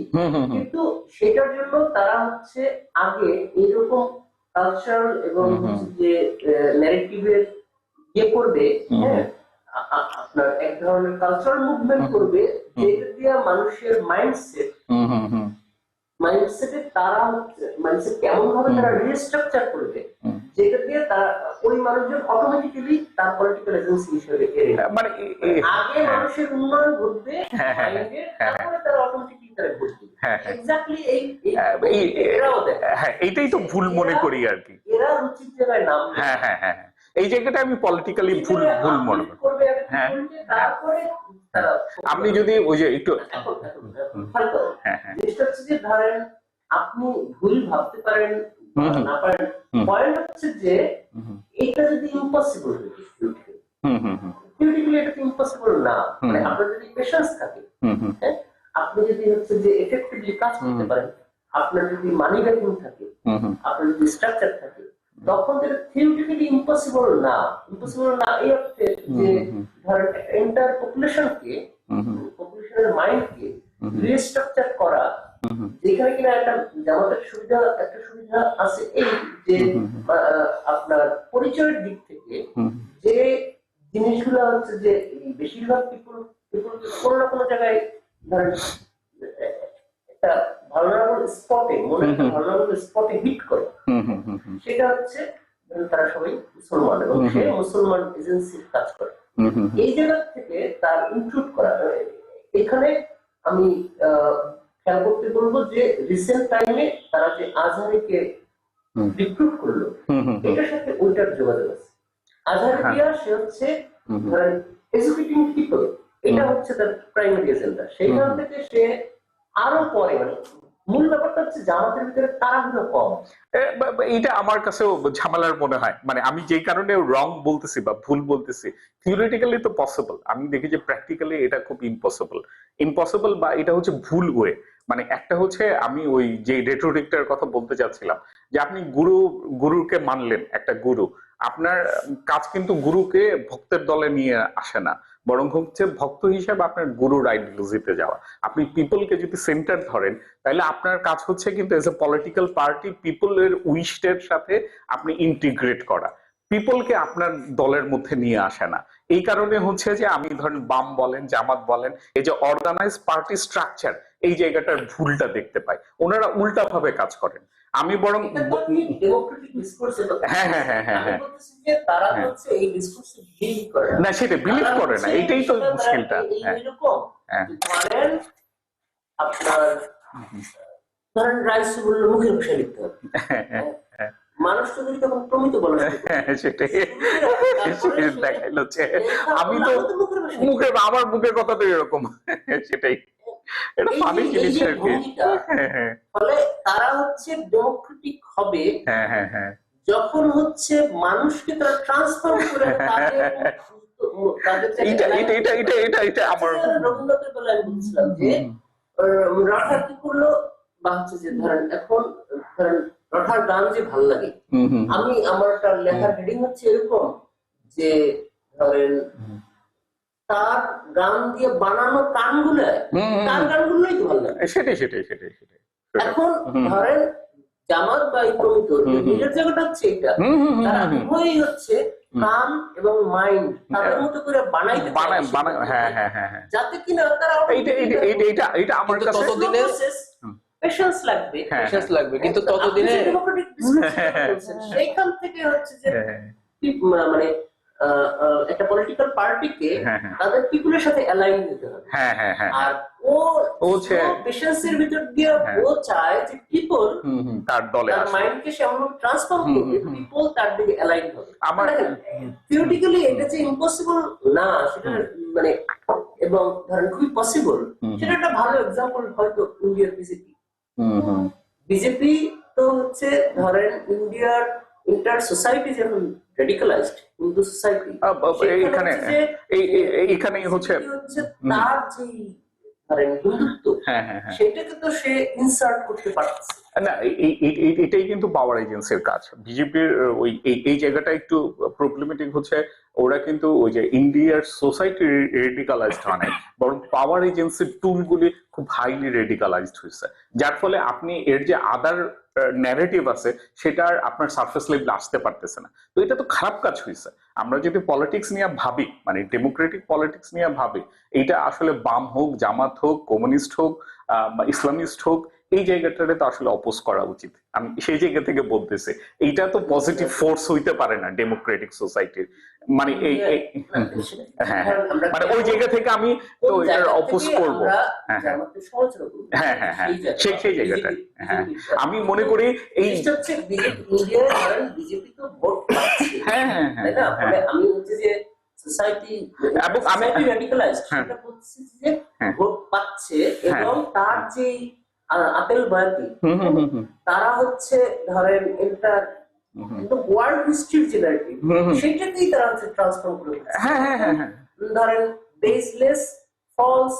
কিন্তু সেটার জন্য তারা হচ্ছে আগে এইরকম কালচারাল এবং যে ন্যারেটিভের ইয়ে করবে, হ্যাঁ আপনার এক ধরনের কালচারাল মুভমেন্ট করবে যেটা দিয়ে মানুষের মাইন্ডসেটে তারা মাইন্ডসেট কেমন ভাবে তারা রিস্ট্রাকচার করবে, যেটা দিয়ে তারা ওই মানুষজন অটোমেটিক্যালি তার পলিটিক্যাল এজেন্সি হিসেবে মানে আগে মানুষের উন্নয়ন ঘটবে, তারপরে তারা অটোমেটিক্যালি তারা ঘটবে। এক্স্যাক্টলি এইটাই তো ভুল মনে করি আর কি, এরা রুচির জায়গায় নাম। হ্যাঁ হ্যাঁ হ্যাঁ, এই জায়গাটা আমি পলিটিক্যালি ভুল মনে করি। হ্যাঁ, তারপরে আপনি যদি ওই যে একটু জিনিসটা হচ্ছে যে ধরেন আপনি ভুল ভাবতে পারেন না পারেন, পয়েন্ট হচ্ছে যে এটা যদি ইম্পসিবল হয়ে থিওরিটিক্যালি এটা ইম্পসিবল না, মানে আপনার যদি পেশেন্স থাকে, আপনি যদি হচ্ছে যে এফেক্টিভলি কাজ করতে পারেন, আপনার যদি মানি ব্যাকিং থাকে, আপনার যদি স্ট্রাকচার থাকে, তখন যেটা থিওরিটিক্যালি ইম্পসিবল না এই অর্থে যে ধরেন এন্টার পপুলেশনের মাইন্ডকে রিস্ট্রাকচার করা, যেখানে কিনা একটা জামাতের সুবিধা আছে এই যে আপনার পরিচয়ের দিক থেকে যে জিনিসগুলো হচ্ছে যে বেশিরভাগ পিপল কোনো না কোনো জায়গায় ধরেন একটা ভালনারেবল স্পটে, মনে ভালনারেবল স্পটে হিট করে, সেটা হচ্ছে তারা সবাই মুসলমান এবং সে মুসলমান এজেন্সির কাজ করে। এই জায়গা থেকে তার ইনক্লুড করা, এখানে আমি খেয়াল করতে বলবো যে রিসেন্ট টাইমে তারা যে আজহারিকে রিক্রুট করলো, এটার সাথে ওইটার যোগাযোগ আছে। আজহারি দিয়া সে হচ্ছে এডুকেটিং পিপল, এটা হচ্ছে তার প্রাইমারি এজেন্ডা। সেইখান থেকে সে আরো পরে, মানে মূল ব্যাপারটা হচ্ছে জামাতের ভিতরে তাড়াহুড়ো কম। এটা আমার কাছেও ঝামেলার মনে হয়, মানে আমি যে কারণে রং বলতেছি বা ভুল বলতেছি, থিওরিটিক্যালি তো পসিবল, আমি দেখি যে প্র্যাকটিক্যালি এটা খুব ইম্পসিবল বা এটা হচ্ছে ভুল ওয়ে। মানে একটা হচ্ছে আমি ওই যে রেটোরিকটার কথা বলতে চাচ্ছিলাম, যে আপনি গুরুকে মানলেন, একটা গুরু, আপনার কাজ কিন্তু গুরুকে ভক্তের দলে নিয়ে আসে না, বরং হচ্ছে ভক্ত হিসেবে আপনার গুরুর আইডিওলজিতে যাওয়া। আপনি পিপলকে যদি সেন্টার ধরেন, তাহলে আপনার কাজ হচ্ছে কিন্তু এজ এ পলিটিক্যাল পার্টি পিপলের উইশের সাথে আপনি ইন্টিগ্রেট করা, পিপলকে আপনার দলের মধ্যে নিয়ে আসে না। এই কারণে হচ্ছে যে আমি ধরেন বাম বলেন, জামাত বলেন, এই যে অর্গানাইজ পার্টি স্ট্রাকচার, এই জায়গাটার ভুলটা দেখতে পাই, ওনারা উল্টা ভাবে কাজ করেন। আমি বরং না, সেটা বিলিভ করে না, এটাই তো মুশকিলটা। আপনার ধরেন রাইস বললো মুখের ভাষায় লিখতে হবে, মানুষ তো যদি তখন প্রমিত বলা, সেটাই দেখাইলো। আমি তো আমার মুখের কথা তো এরকম, সেটাই এটা ফানি জিনিস আর কি। ফলে তারা হচ্ছে ডেমোক্রেটিক হবে যখন হচ্ছে মানুষকে তারা ট্রান্সফর্ম করে এটা আমার রবীন্দ্রনাথের বেলায় আমি বলছিলাম যে রাঠা কি করলো, বা হচ্ছে যে ধরেন এখন ধরেন রাঠার গান যে ভালো লাগে, আমি আমার একটা লেখার হেডিং হচ্ছে এরকম যে ধরেন তার গান দিয়ে বানানো গানগুলোই তো ভালো লাগে। সেটাই এখন ধরেন জামাত বা ইকমিত নিজের জায়গাটা হচ্ছে এটা, তারা উভয়ই হচ্ছে কান এবং মাইন্ড তাদের মতো করে বানাইতে হ্যাঁ হ্যাঁ হ্যাঁ হ্যাঁ, যাতে কিনা তারা এটা আমার কাছে ততদিনে পেশেন্স লাগবে, পেশেন্স লাগবে, কিন্তু ততদিনে সেইখান থেকে হচ্ছে যে মানে একটা পলিটিক্যাল পার্টিকে তাদের পিপুলের সাথে অ্যালাইন দিতে হবে। আর ও পেশেন্সের ভিতর দিয়ে ও চায় যে পিপল তার দলে তার মাইন্ডকে সে এমন ট্রান্সফর্ম করবে পিপল তার দিকে অ্যালাইন হবে। আমার থিওরিটিক্যালি এটা যে ইম্পসিবল না সেটা মানে, এবং ধরেন খুবই পসিবল, সেটা একটা ভালো এক্সাম্পল হয়তো ইন্ডিয়ার বিজেপি। বিজেপি তো হচ্ছে ধরেন ইন্ডিয়ার ইন্টার সোসাইটি যেমন রেডিকালাইজড হিন্দু সোসাইটি, এইখানে হচ্ছে তার যে ধরেন হিন্দুত্ব সেটাকে তো সে ইনসার্ট করতে পারছে না। এটাই কিন্তু পাওয়ার এজেন্সির কাজ। বিজেপির ওই এই জায়গাটা একটু প্রবলেমেটিক হচ্ছে, ওরা কিন্তু ওই যে ইন্ডিয়ার সোসাইটি রেডিকালাইজড হয় নাই, বরং পাওয়ার এজেন্সির টুলগুলি খুব হাইলি রেডিকালাইজড হয়েছে, যার ফলে আপনি এর যে আদার ন্যারেটিভ আছে সেটার আপনার সারফেস লেভেলে আসতে পারতেছে না। তো এটা তো খারাপ কাজ হয়েছে। আমরা যদি পলিটিক্স নিয়ে ভাবি, মানে ডেমোক্রেটিক পলিটিক্স নিয়ে ভাবি, এটা আসলে বাম হোক, জামাত হোক, কমিউনিস্ট হোক, ইসলামিস্ট হোক, এই জায়গাটাতে তো আসলে অপোজ করা উচিত। আমি সেই জায়গা থেকে বলতেছি, এইটা তো পজিটিভ ফোর্স হইতে পারে না ডেমোক্রেটিক সোসাইটির, মানে এই হ্যাঁ হ্যাঁ, মানে ওই জায়গা থেকে আমি তো এটার অপোজ করবো। হ্যাঁ হ্যাঁ হ্যাঁ হ্যাঁ, সেই জায়গাটা। হ্যাঁ, আমি মনে করি এই বিজেপি তো ভোট পাচ্ছে, হ্যাঁ হ্যাঁ হ্যাঁ, আমি হচ্ছে যে সোসাইটি ভোট পাচ্ছে এবং তার যে আপেল বয়াতি তারা হচ্ছে ধরেন এটা ওয়ার্ল্ড হিস্ট্রির যে ন্যারেটিভ সেটাকেই তারা হচ্ছে ট্রান্সফর্ম করে ধরেন বেসলেস ফলস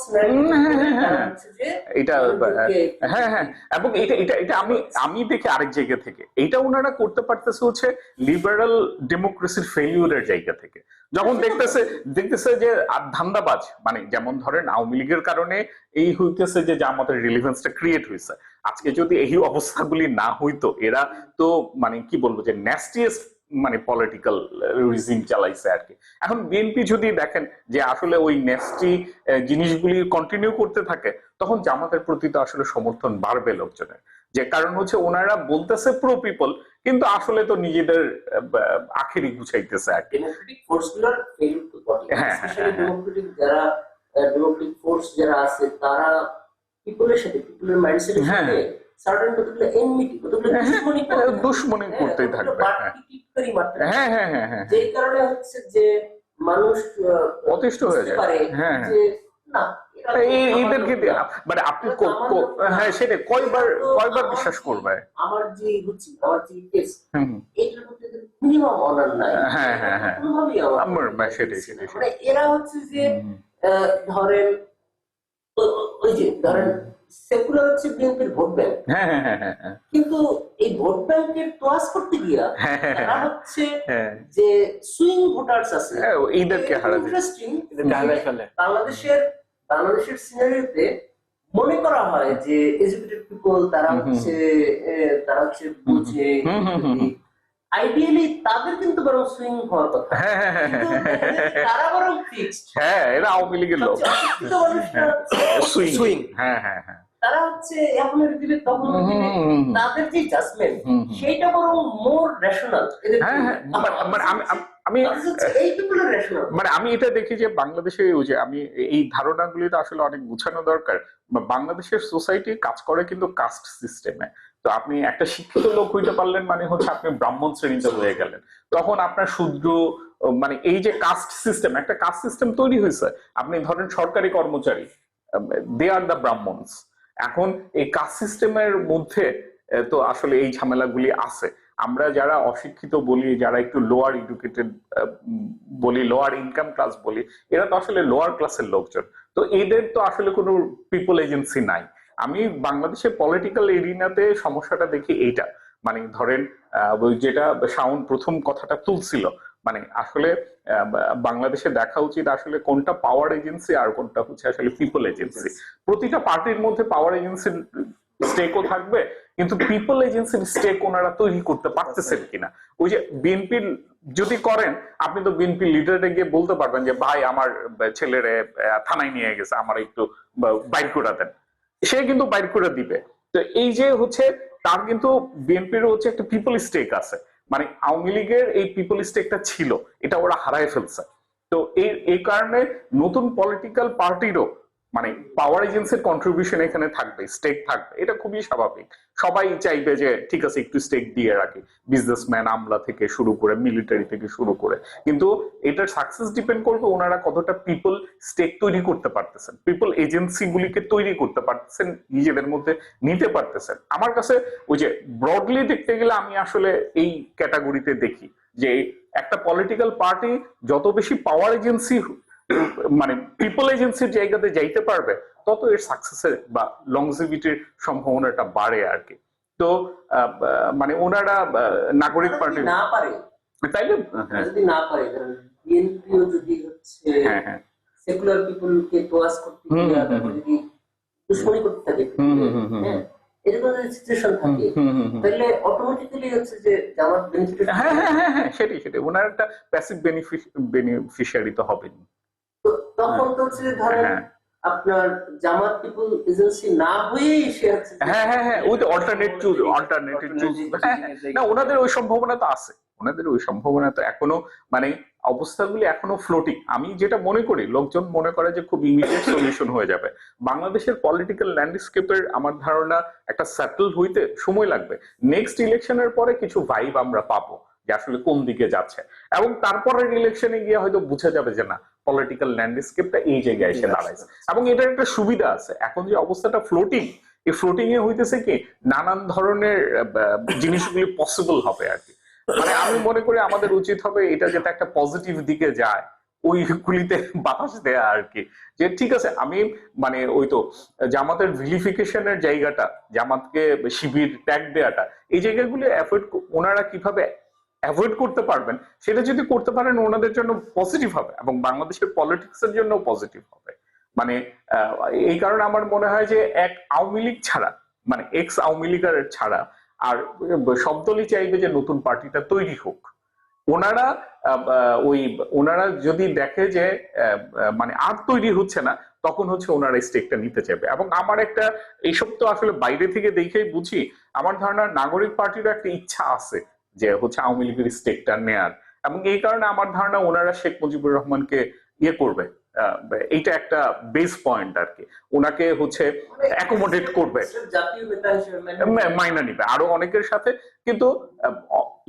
এটা হ্যাঁ হ্যাঁ, এবং এটা আমি দেখি আরেক জায়গা থেকে এইটা ওনারা করতে পারতেছে হচ্ছে লিবারাল ডেমোক্রেসির ফেলিউরের জায়গা থেকে। যখন দেখতেছে যে ধান্দাবাজ, মানে যেমন ধরেন আওয়ামী লীগের কারণে এই হইতেছে যে আমাদের রিলিভেন্সটা ক্রিয়েট হয়েছে। আজকে যদি এই অবস্থাগুলি না হইতো, এরা তো মানে কি বলবো যে ন্যাস্টিয়েস্ট মানে পলিটিক্যাল রিজিম চালাইছে আর কি। এখন বিএনপি যদি দেখেন যে আসলে ওই নেস্টি জিনিসগুলি কন্টিনিউ করতে থাকে, তখন জামাতের প্রতি তো আসলে সমর্থন বাড়বে লোকজনের, যে কারণ হচ্ছে ওনারা বলতেছে প্রো পিপল, কিন্তু আসলে তো নিজেদের আখেরি গুছাইতেছে আর কি। ডেমোক্রেটিক ফোর্স যারা আছে তারা পিপলের সাথে, পিপলের মাইন্ডসেটের সাথে সার্টেন কতগুলো এনমিটি, কতগুলো দুশ্মনী করতেই থাকবে। হ্যাঁ হ্যাঁ হ্যাঁ হ্যাঁ, যেই কারণে হচ্ছে যে মানুষ অতিষ্ঠ হয়ে যায়। হ্যাঁ না এইদেরকে মানে আপনি হ্যাঁ সেটা কয়বার বিশ্বাস করবে? আমার যে হচ্ছে আমার যে কেস এটার মধ্যে মিনিমাম অনার নাই। হ্যাঁ হ্যাঁ হ্যাঁ, আমার সেটাই মানে এরা হচ্ছে যে ধরেন ওই যে ধরেন সেকুলার হচ্ছে বিএনপির ভোট ব্যাংক, কিন্তু এই ভোট ব্যাংকের তোয়াজ করতে গিয়া তারা হচ্ছে যে সুইং ভোটার্স আছে এইদেরকে হারাতে ইন্টারেস্টিং বাংলাদেশের সিনারিওতে মনে করা হয় যে এডুকেটেড পিপল তারা হচ্ছে বুঝে, আইডিয়ালি তাদের কিন্তু বরং সুইং হওয়ার কথা, তারা বরং ফিক্সড। হ্যাঁ, এরা আওয়ামী লীগের লোক, সুইং। হ্যাঁ হ্যাঁ হ্যাঁ, তারা হচ্ছে এখন দিলে তখন তাদের যে জাজমেন্ট সেইটা বরং মোর রেশনাল। আমি এটা দেখি যে বাংলাদেশে ওই যে আমি এই ধারণাগুলি তো আসলে অনেক গুছানো দরকার। বাংলাদেশের সোসাইটি কাজ করে কিন্তু কাস্ট সিস্টেমে। তো আপনি একটা শিক্ষিত লোক হইতে পারলেন মানে হচ্ছে আপনি ব্রাহ্মণ শ্রেণীতে হয়ে গেলেন, তখন আপনার শূদ্র মানে এই যে কাস্ট সিস্টেম, একটা কাস্ট সিস্টেম তৈরি হয়েছে। আপনি ধরেন সরকারি কর্মচারী, দে আর দ্য ব্রাহ্মণস। এখন এই কাস্ট সিস্টেমের মধ্যে তো আসলে এই ঝামেলাগুলি আছে। আমরা যারা অশিক্ষিত বলি, যারা একটু লোয়ার এডুকেটেড বলি, লোয়ার ইনকাম ক্লাস বলি, এরা তো আসলে লোয়ার ক্লাসের লোকজন। তো এদের তো আসলে কোনো পিপল এজেন্সি নাই। আমি বাংলাদেশের পলিটিক্যাল এরিনাতে সমস্যাটা দেখি এইটা, মানে ধরেন যেটা শাওন প্রথম কথাটা তুলছিল, মানে আসলে বাংলাদেশে দেখা উচিত আসলে কোনটা পাওয়ার এজেন্সি আর কোনটা হচ্ছে আসলে পিপল এজেন্সি। প্রতিটা পার্টির মধ্যে পাওয়ার এজেন্সির স্টেকও থাকবে, কিন্তু পিপল এজেন্সির স্টেক ওনারা তৈরি করতে পারতেছেন কিনা। ওই যে বিএনপির যদি করেন, আপনি তো বিএনপি লিডারে গিয়ে বলতে পারবেন যে ভাই আমার ছেলেরে থানায় নিয়ে গেছে, আমার একটু বাইর করে দেন, সে কিন্তু বাইর করে দিবে। তো এই যে হচ্ছে তার কিন্তু বিএনপির হচ্ছে একটা পিপল স্টেক আছে, মানে আওয়ামী লীগের এই পিপল স্টেকটা ছিল, এটা ওরা হারায় ফেলছে। তো এই কারণে নতুন পলিটিক্যাল পার্টিরও মানে পাওয়ার এজেন্সির কন্ট্রিবিউশন এখানে থাকবে, স্টেক থাকবে, এটা খুবই স্বাভাবিক। সবাই চাইবে যে ঠিক আছে একটু স্টেক দিয়ে রাখি, বিজনেসম্যান আমলা থেকে শুরু করে মিলিটারি থেকে শুরু করে। কিন্তু এটার সাকসেস ডিপেন্ড করবে ওনারা কতটা পিপল স্টেক তৈরি করতে পারতেছেন, পিপল এজেন্সি গুলিকে তৈরি করতে পারতেছেন, নিজেদের মধ্যে নিতে পারতেছেন। আমার কাছে ওই যে ব্রডলি দেখতে গেলে আমি আসলে এই ক্যাটাগরিতে দেখি যে একটা পলিটিক্যাল পার্টি যত বেশি পাওয়ার এজেন্সি মানে পিপল এজেন্সির জায়গাতে যাইতে পারবে, তত এর সাকসেসের বা লংজিভিটির সম্ভাবনাটা বাড়ে আর কি। তো মানে ওনারা নাগরিক পার্টি না পারে, তাইলে যদি না পারে, বিএনপিও যদি হচ্ছে সেকুলার পিপলকে তোয়াজ করতে গিয়ে যদি দুশ্মনী করতে থাকে, হ্যাঁ এরকম সিচুয়েশন থাকে, তাহলে অটোমেটিক্যালি হচ্ছে যে জামাত বেনিফিট, হ্যাঁ সেটাই ওনার একটা প্যাসিভ বেনিফিশিয়ারি তো হবেনি। তখন তো হচ্ছে ধরেন আপনার জামাত পিপল এজেন্সি না হয়েই সে হচ্ছে ওই তো অল্টারনেটিভ চুজ না, ওনাদের ওই সম্ভাবনা তো আছে, ওনাদের ওই সম্ভাবনা তো এখনো মানে অবস্থাগুলি এখনো ফ্লোটিং। আমি যেটা মনে করি, লোকজন মনে করে যে খুব ইমিডিয়েট সলিউশন হয়ে যাবে। বাংলাদেশের পলিটিক্যাল ল্যান্ডস্কেপের আমার ধারণা একটা সেটেল হইতে সময় লাগবে। নেক্সট ইলেকশনের পরে কিছু ভাইব আমরা পাবো যে আসলে কোন দিকে যাচ্ছে, এবং তারপরের ইলেকশনে গিয়ে হয়তো বুঝা যাবে যে না পলিটিক্যাল ল্যান্ডস্কেপটা এই জায়গায় এসে দাঁড়াইছে। এবং এটার একটা সুবিধা আছে, এখন যে অবস্থাটা ফ্লোটিং, এই ফ্লোটিং এ হইতেছে কি নানান ধরনের জিনিসগুলি পসিবল হবে আর কি। মানে আমি মনে করি আমাদের উচিত হবে এটা যেটা একটা পজিটিভ দিকে যায় ওইগুলিতে বাতাস দেয়া আর কি। যে ঠিক আছে আমি মানে ওই তো জামাতের ভিলিফিকেশনের জায়গাটা, জামাতকে শিবির ট্যাগ দেয়াটা, এই জায়গাগুলি ওনারা কিভাবে অ্যাভয়েড করতে পারবেন, সেটা যদি করতে পারেন ওনাদের জন্য পজিটিভ হবে এবং বাংলাদেশের পলিটিক্স এর জন্য পজিটিভ হবে। মানে এই কারণে আমার মনে হয় যে এক আওয়ামী লীগ ছাড়া, মানে এক্স আওয়ামী লীগের ছাড়া আর সব দলই চাইবে যে নতুন পার্টিটা তৈরি হোক। ওনারা যদি দেখে যে মানে আর তৈরি হচ্ছে না, তখন হচ্ছে ওনারা স্টেকটা নিতে চাইবে। এবং আমার একটা এইসব তো আসলে বাইরে থেকে দেখেই বুঝি, আমার ধারণা নাগরিক পার্টির একটা ইচ্ছা আছে যে হচ্ছে আওয়ামী লীগের স্টেকটা নেয়ার, এবং এই কারণে আমার ধারণা ওনারা শেখ মুজিবুর রহমানকে ইয়ে করবে, এইটা একটা বেস পয়েন্ট আর কি, ওনাকে হচ্ছে অ্যাকোমোডেট করবে, মাইনা নিবে আরো অনেকের সাথে। কিন্তু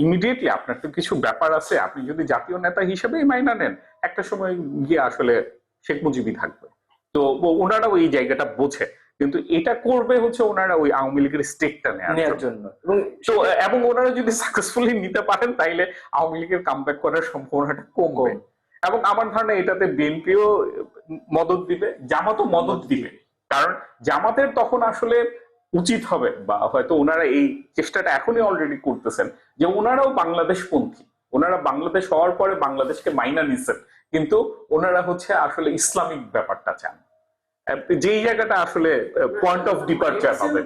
ইমিডিয়েটলি আপনার তো কিছু ব্যাপার আছে, আপনি যদি জাতীয় নেতা হিসেবেই মাইনা নেন, একটা সময় গিয়ে আসলে শেখ মুজিবই থাকবে। তো ওনারা ওই জায়গাটা বোঝে, কিন্তু এটা করবে হচ্ছে ওনারা ওই আওয়ামী লীগের স্টেকটা নেওয়ার জন্য। এবং ওনারা যদি সাকসেসফুলি নিতে পারেন তাইলে আওয়ামী লীগের কামব্যাক করার সম্ভাবনাটা কমবে। এবং আমার ধারণা এটাতে বিএনপিও মদত দিবে, জামাতও মদত দিবে, কারণ জামাতের তখন আসলে উচিত হবে, বা হয়তো ওনারা এই চেষ্টাটা এখনই অলরেডি করতেছেন, যে ওনারাও বাংলাদেশ পন্থী, ওনারা বাংলাদেশ হওয়ার পরে বাংলাদেশকে মাইনা নিচ্ছেন, কিন্তু ওনারা হচ্ছে আসলে ইসলামিক ব্যাপারটা চান, যেই জায়গাটা আসলে পয়েন্ট অফ ডিপারচার হবে।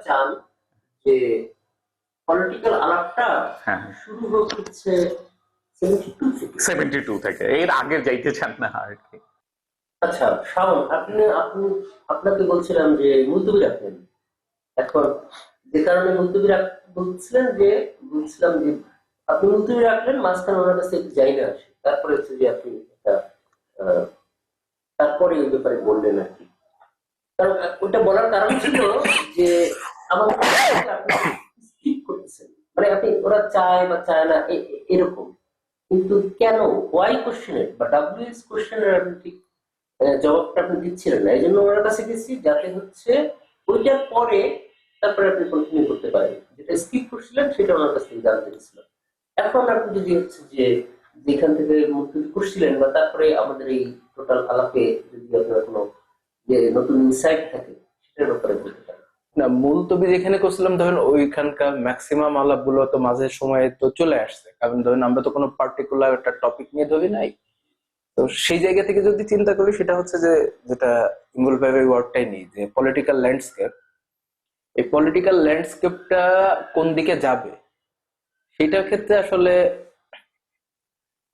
চান যে পলিটিক্যাল আলাপটা শুরু হচ্ছে 72 থেকে, এর আগে যাইতে চান না আর কি। আচ্ছা শাওন, আপনাকে বলছিলাম যে মুলতবি রাখলেন, এখন যে কারণে মুলতবি বলছিলাম যে আপনি মুলতবি রাখলেন, মাঝখানে ওনার কাছে যাই না আসে, তারপরে হচ্ছে যে আপনি তারপরে ওই ব্যাপারে বললেন আর কি। কারণ ওটা বলার কারণ ছিল যে আমার স্কিপ করতেছেন, মানে আপনি ওরা চায় বা চায় না এরকম, কিন্তু কেন ওয়াই কোশ্চেনের বা ডাব্লিউএস কোশ্চেনের আপনি ঠিক জবাবটা আপনি দিচ্ছিলেন না। এই জন্য ওনার কাছে গেছি যাতে হচ্ছে ওইটার পরে তারপরে আপনি কন্টিনিউ করতে পারেন, যেটা স্কিপ করছিলেন সেটা ওনার কাছ থেকে জানতে গেছিলাম। এখন আপনি যদি হচ্ছে যে যেখান থেকে মুক্তি করছিলেন বা তারপরে আমাদের এই টোটাল আলাপে যদি আপনার কোনো যে নতুন ইনসাইট থাকে সেটার ব্যাপারে বলতে পারেন। না, মুলতবি যেখানে করছিলাম ধরেন ওইখানকার ম্যাক্সিমাম আলাপগুলো তো মাঝের সময়ে তো চলে আসছে, কারণ ধরেন আমরা তো কোনো পার্টিকুলার একটা টপিক নিয়ে ধরি নাই, তো সেই জায়গা থেকে যদি চিন্তা করি, সেটা হচ্ছে যে যেটা ইমরুল ভাই ওয়ার্ডটাই নেই, যে পলিটিক্যাল ল্যান্ডস্কেপ, এই পলিটিক্যাল ল্যান্ডস্কেপটা কোন দিকে যাবে সেটার ক্ষেত্রে আসলে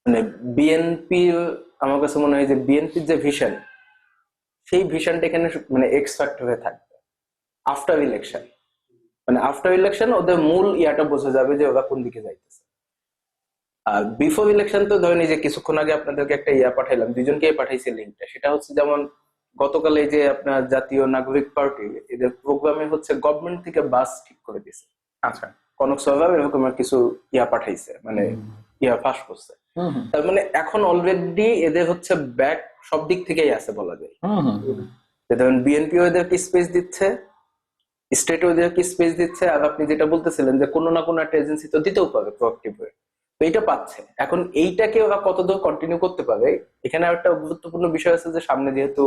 মানে বিএনপি, আমার কাছে মনে হয় যে বিএনপির যে ভিশন, সেই ভিশনটা এখানে মানে এক্স ফ্যাক্টর হয়ে থাকবে আফটার ইলেকশন। মানে আফটার ইলেকশন ওদের মূল ইয়াটা বোঝা যাবে যে ওরা কোন দিকে যাইতেছে। আর বিফোর ইলেকশন তো ধরেন, এই যে কিছুক্ষণ আগে আপনাদেরকে একটা ইয়া পাঠাইলাম, দুজনকে পাঠাইছে লিঙ্কটা, সেটা হচ্ছে যেমন গতকাল এই যে আপনার জাতীয় নাগরিক পার্টি এদের প্রোগ্রামে হচ্ছে গভর্নমেন্ট থেকে বাস ঠিক করে দিয়েছে। আচ্ছা, কনক সরকার এরকম কিছু ইয়া পাঠাইছে, মানে ইয়া পাস করছে। তার মানে এখন অলরেডি এদের হচ্ছে ব্যাক সব দিক থেকেই আছে বলা যায়। ধরেন বিএনপি এদেরকে স্পেস দিচ্ছে, স্টেট ওদেরকে স্পেস দিচ্ছে, আর আপনি যেটা বলতেছিলেন যে কোনো না কোনো একটা এজেন্সি তো দিতেও পারে প্রোঅ্যাক্টিভ হয়ে, তো এইটা পাচ্ছে। এখন এইটাকে ওরা কতদূর কন্টিনিউ করতে পারে, এখানে একটা গুরুত্বপূর্ণ বিষয় আছে যে সামনে যেহেতু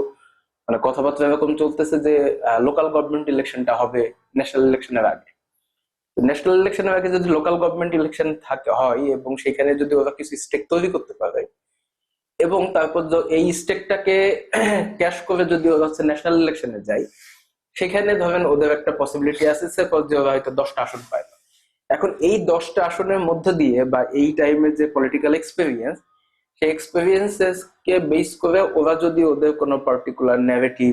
মানে কথাবার্তা এরকম চলতেছে যে লোকাল গভর্নমেন্ট ইলেকশনটা হবে ন্যাশনাল ইলেকশনের আগে। ন্যাশনাল ইলেকশনের আগে যদি লোকাল গভর্নমেন্ট ইলেকশন থাকে হয়, এবং সেখানে যদি ওরা কিছু স্টেক তৈরি করতে পারে, এবং তারপর এই স্টেকটাকে ক্যাশ করে যদি ওরা হচ্ছে ন্যাশনাল ইলেকশনে যায়, সেখানে ধরেন ওদের একটা পসিবিলিটি আছে যে ওরা হয়তো 10টা আসন পায় না। এখন এই 10টা আসনের মধ্যে দিয়ে বা এই টাইমের যে পলিটিক্যাল এক্সপেরিয়েন্স, সেই এক্সপেরিয়েন্সেস কে বেস করে ওরা যদি ওদের কোনো পার্টিকুলার ন্যারেটিভ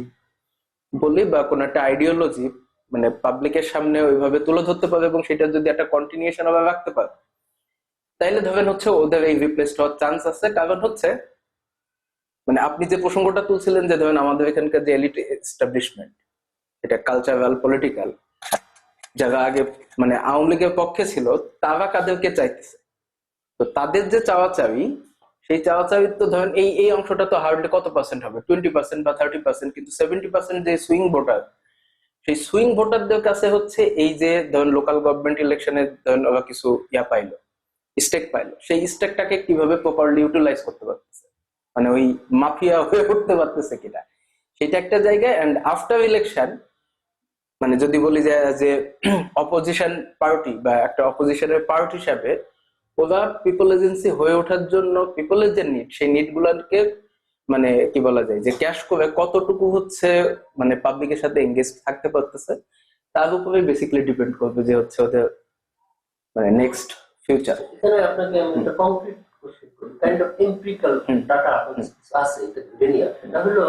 বলি বা কোনো একটা আইডিওলজি মানে পাবলিকের সামনে ওইভাবে তুলে ধরতে পারে, এবং সেটা যদি একটা কন্টিনিউশন আবার রাখতে পারে, তাইলে ধরেন হচ্ছে ওদের এই রিপ্লেসড হওয়ার চান্স আছে। কারণ হচ্ছে মানে আপনি যে প্রসঙ্গটা তুলছিলেন যে ধরেন আমাদের এখানকার যে এলিট এস্টাবলিশমেন্ট, এটা কালচারাল পলিটিক্যাল, যারা আগে মানে আওয়ামী লীগের পক্ষে ছিল, তারা কাদেরকে চাইতেছে, তো তাদের যে চাওয়া চাওয়ি, সেই চাওয়া চাওয়ি তো ধরেন এই এই অংশটা তো হার্ডলি কত পার্সেন্ট হবে, 20% বা 30%, কিন্তু 70% যে সুইং ভোটার, সেই সুইং ভোটারদের কাছে হচ্ছে এই যে ধরেন লোকাল গভর্নমেন্ট ইলেকশনে ধরেন ওরা কিছু ইয়া পাইলো, স্টেক পাইলো, সেই স্টেকটাকে কিভাবে প্রপারলি ইউটিলাইজ করতে পারতেছে, মানে ওই মাফিয়া হয়ে উঠতে পারতেছে কিনা, সেটা একটা জায়গায়। এন্ড আফটার ইলেকশন মানে যদি বলি যে অপোজিশন পার্টি বা একটা অপোজিশনের পার্টি হিসাবে ওরা পিপল এজেন্সি হয়ে ওঠার জন্য পিপলের যে নিড, সেই নিড গুলাকে মানে কি বলা যায় যে ক্যাশ করে কতটুকু হচ্ছে মানে পাবলিকের সাথে এঙ্গেজ থাকতে পারতেছে, তার উপরে বেসিক্যালি ডিপেন্ড করবে যে হচ্ছে ওদের মানে নেক্সট ফিউচার। এখানে আপনাকে আমি একটা কংক্রিট কোশ্চেন করি, কাইন্ড অফ এমপিরিক্যাল ডাটা আছে এটা দুনিয়া। সেটা হলো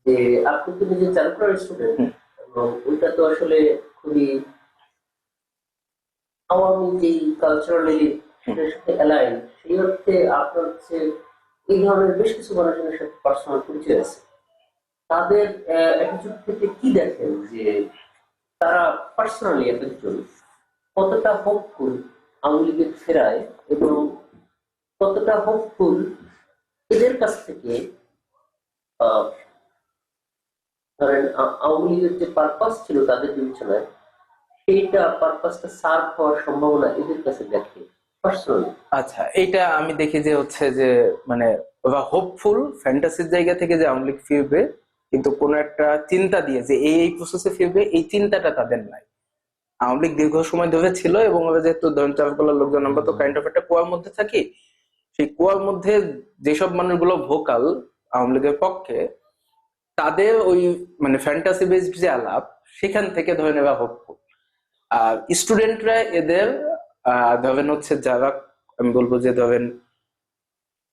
যে আপনি তো নিজে চালু করার স্টুডেন্ট, এবং ওইটা তো আসলে খুবই আওয়ামী যে কালচারালি সেটার সাথে অ্যালাইন, সেই অর্থে আপনার হচ্ছে এই ধরনের বেশ কিছু মানুষজনের সাথে পার্সোনাল পরিচয় আছে। তাদের অ্যাটিটিউড থেকে কি দেখেন যে তারা পার্সোনালি একজন কতটা হোপফুল আওয়ামী লীগের ফেরায়, এবং কতটা হোপফুল এদের কাছ থেকে ধরেন আওয়ামী লীগের যে পারপাস ছিল তাদের বিবেচনায়, সেইটা পারপাসটা সার্ভ হওয়ার সম্ভাবনা এদের কাছে দেখে পার্সোনালি। আচ্ছা, এইটা আমি দেখি যে হচ্ছে যে মানে ওরা হোপফুল ফ্যান্টাসির জায়গা থেকে যে আওয়ামী লীগ ফিরবে, কিন্তু কোন একটা চিন্তা দিয়ে যে এই প্রসেসে ফিরবে, এই চিন্তাটা তাদের নাই। আওয়ামী লীগ দীর্ঘ সময় ধরে ছিল, এবং ওরা যেহেতু ধরেন চারুকলার লোকজন, আমরা তো কাইন্ড অফ একটা কুয়ার মধ্যে থাকি, সেই কুয়ার মধ্যে যেসব মানুষগুলো ভোকাল আওয়ামী লীগের পক্ষে, তাদের ওই মানে ফ্যান্টাসি বেসড যে আলাপ, সেখান থেকে ধরেন এরা হোপফুল। আর স্টুডেন্টরা এদের ধরেন হচ্ছে যারা আমি বলবো যে ধরেন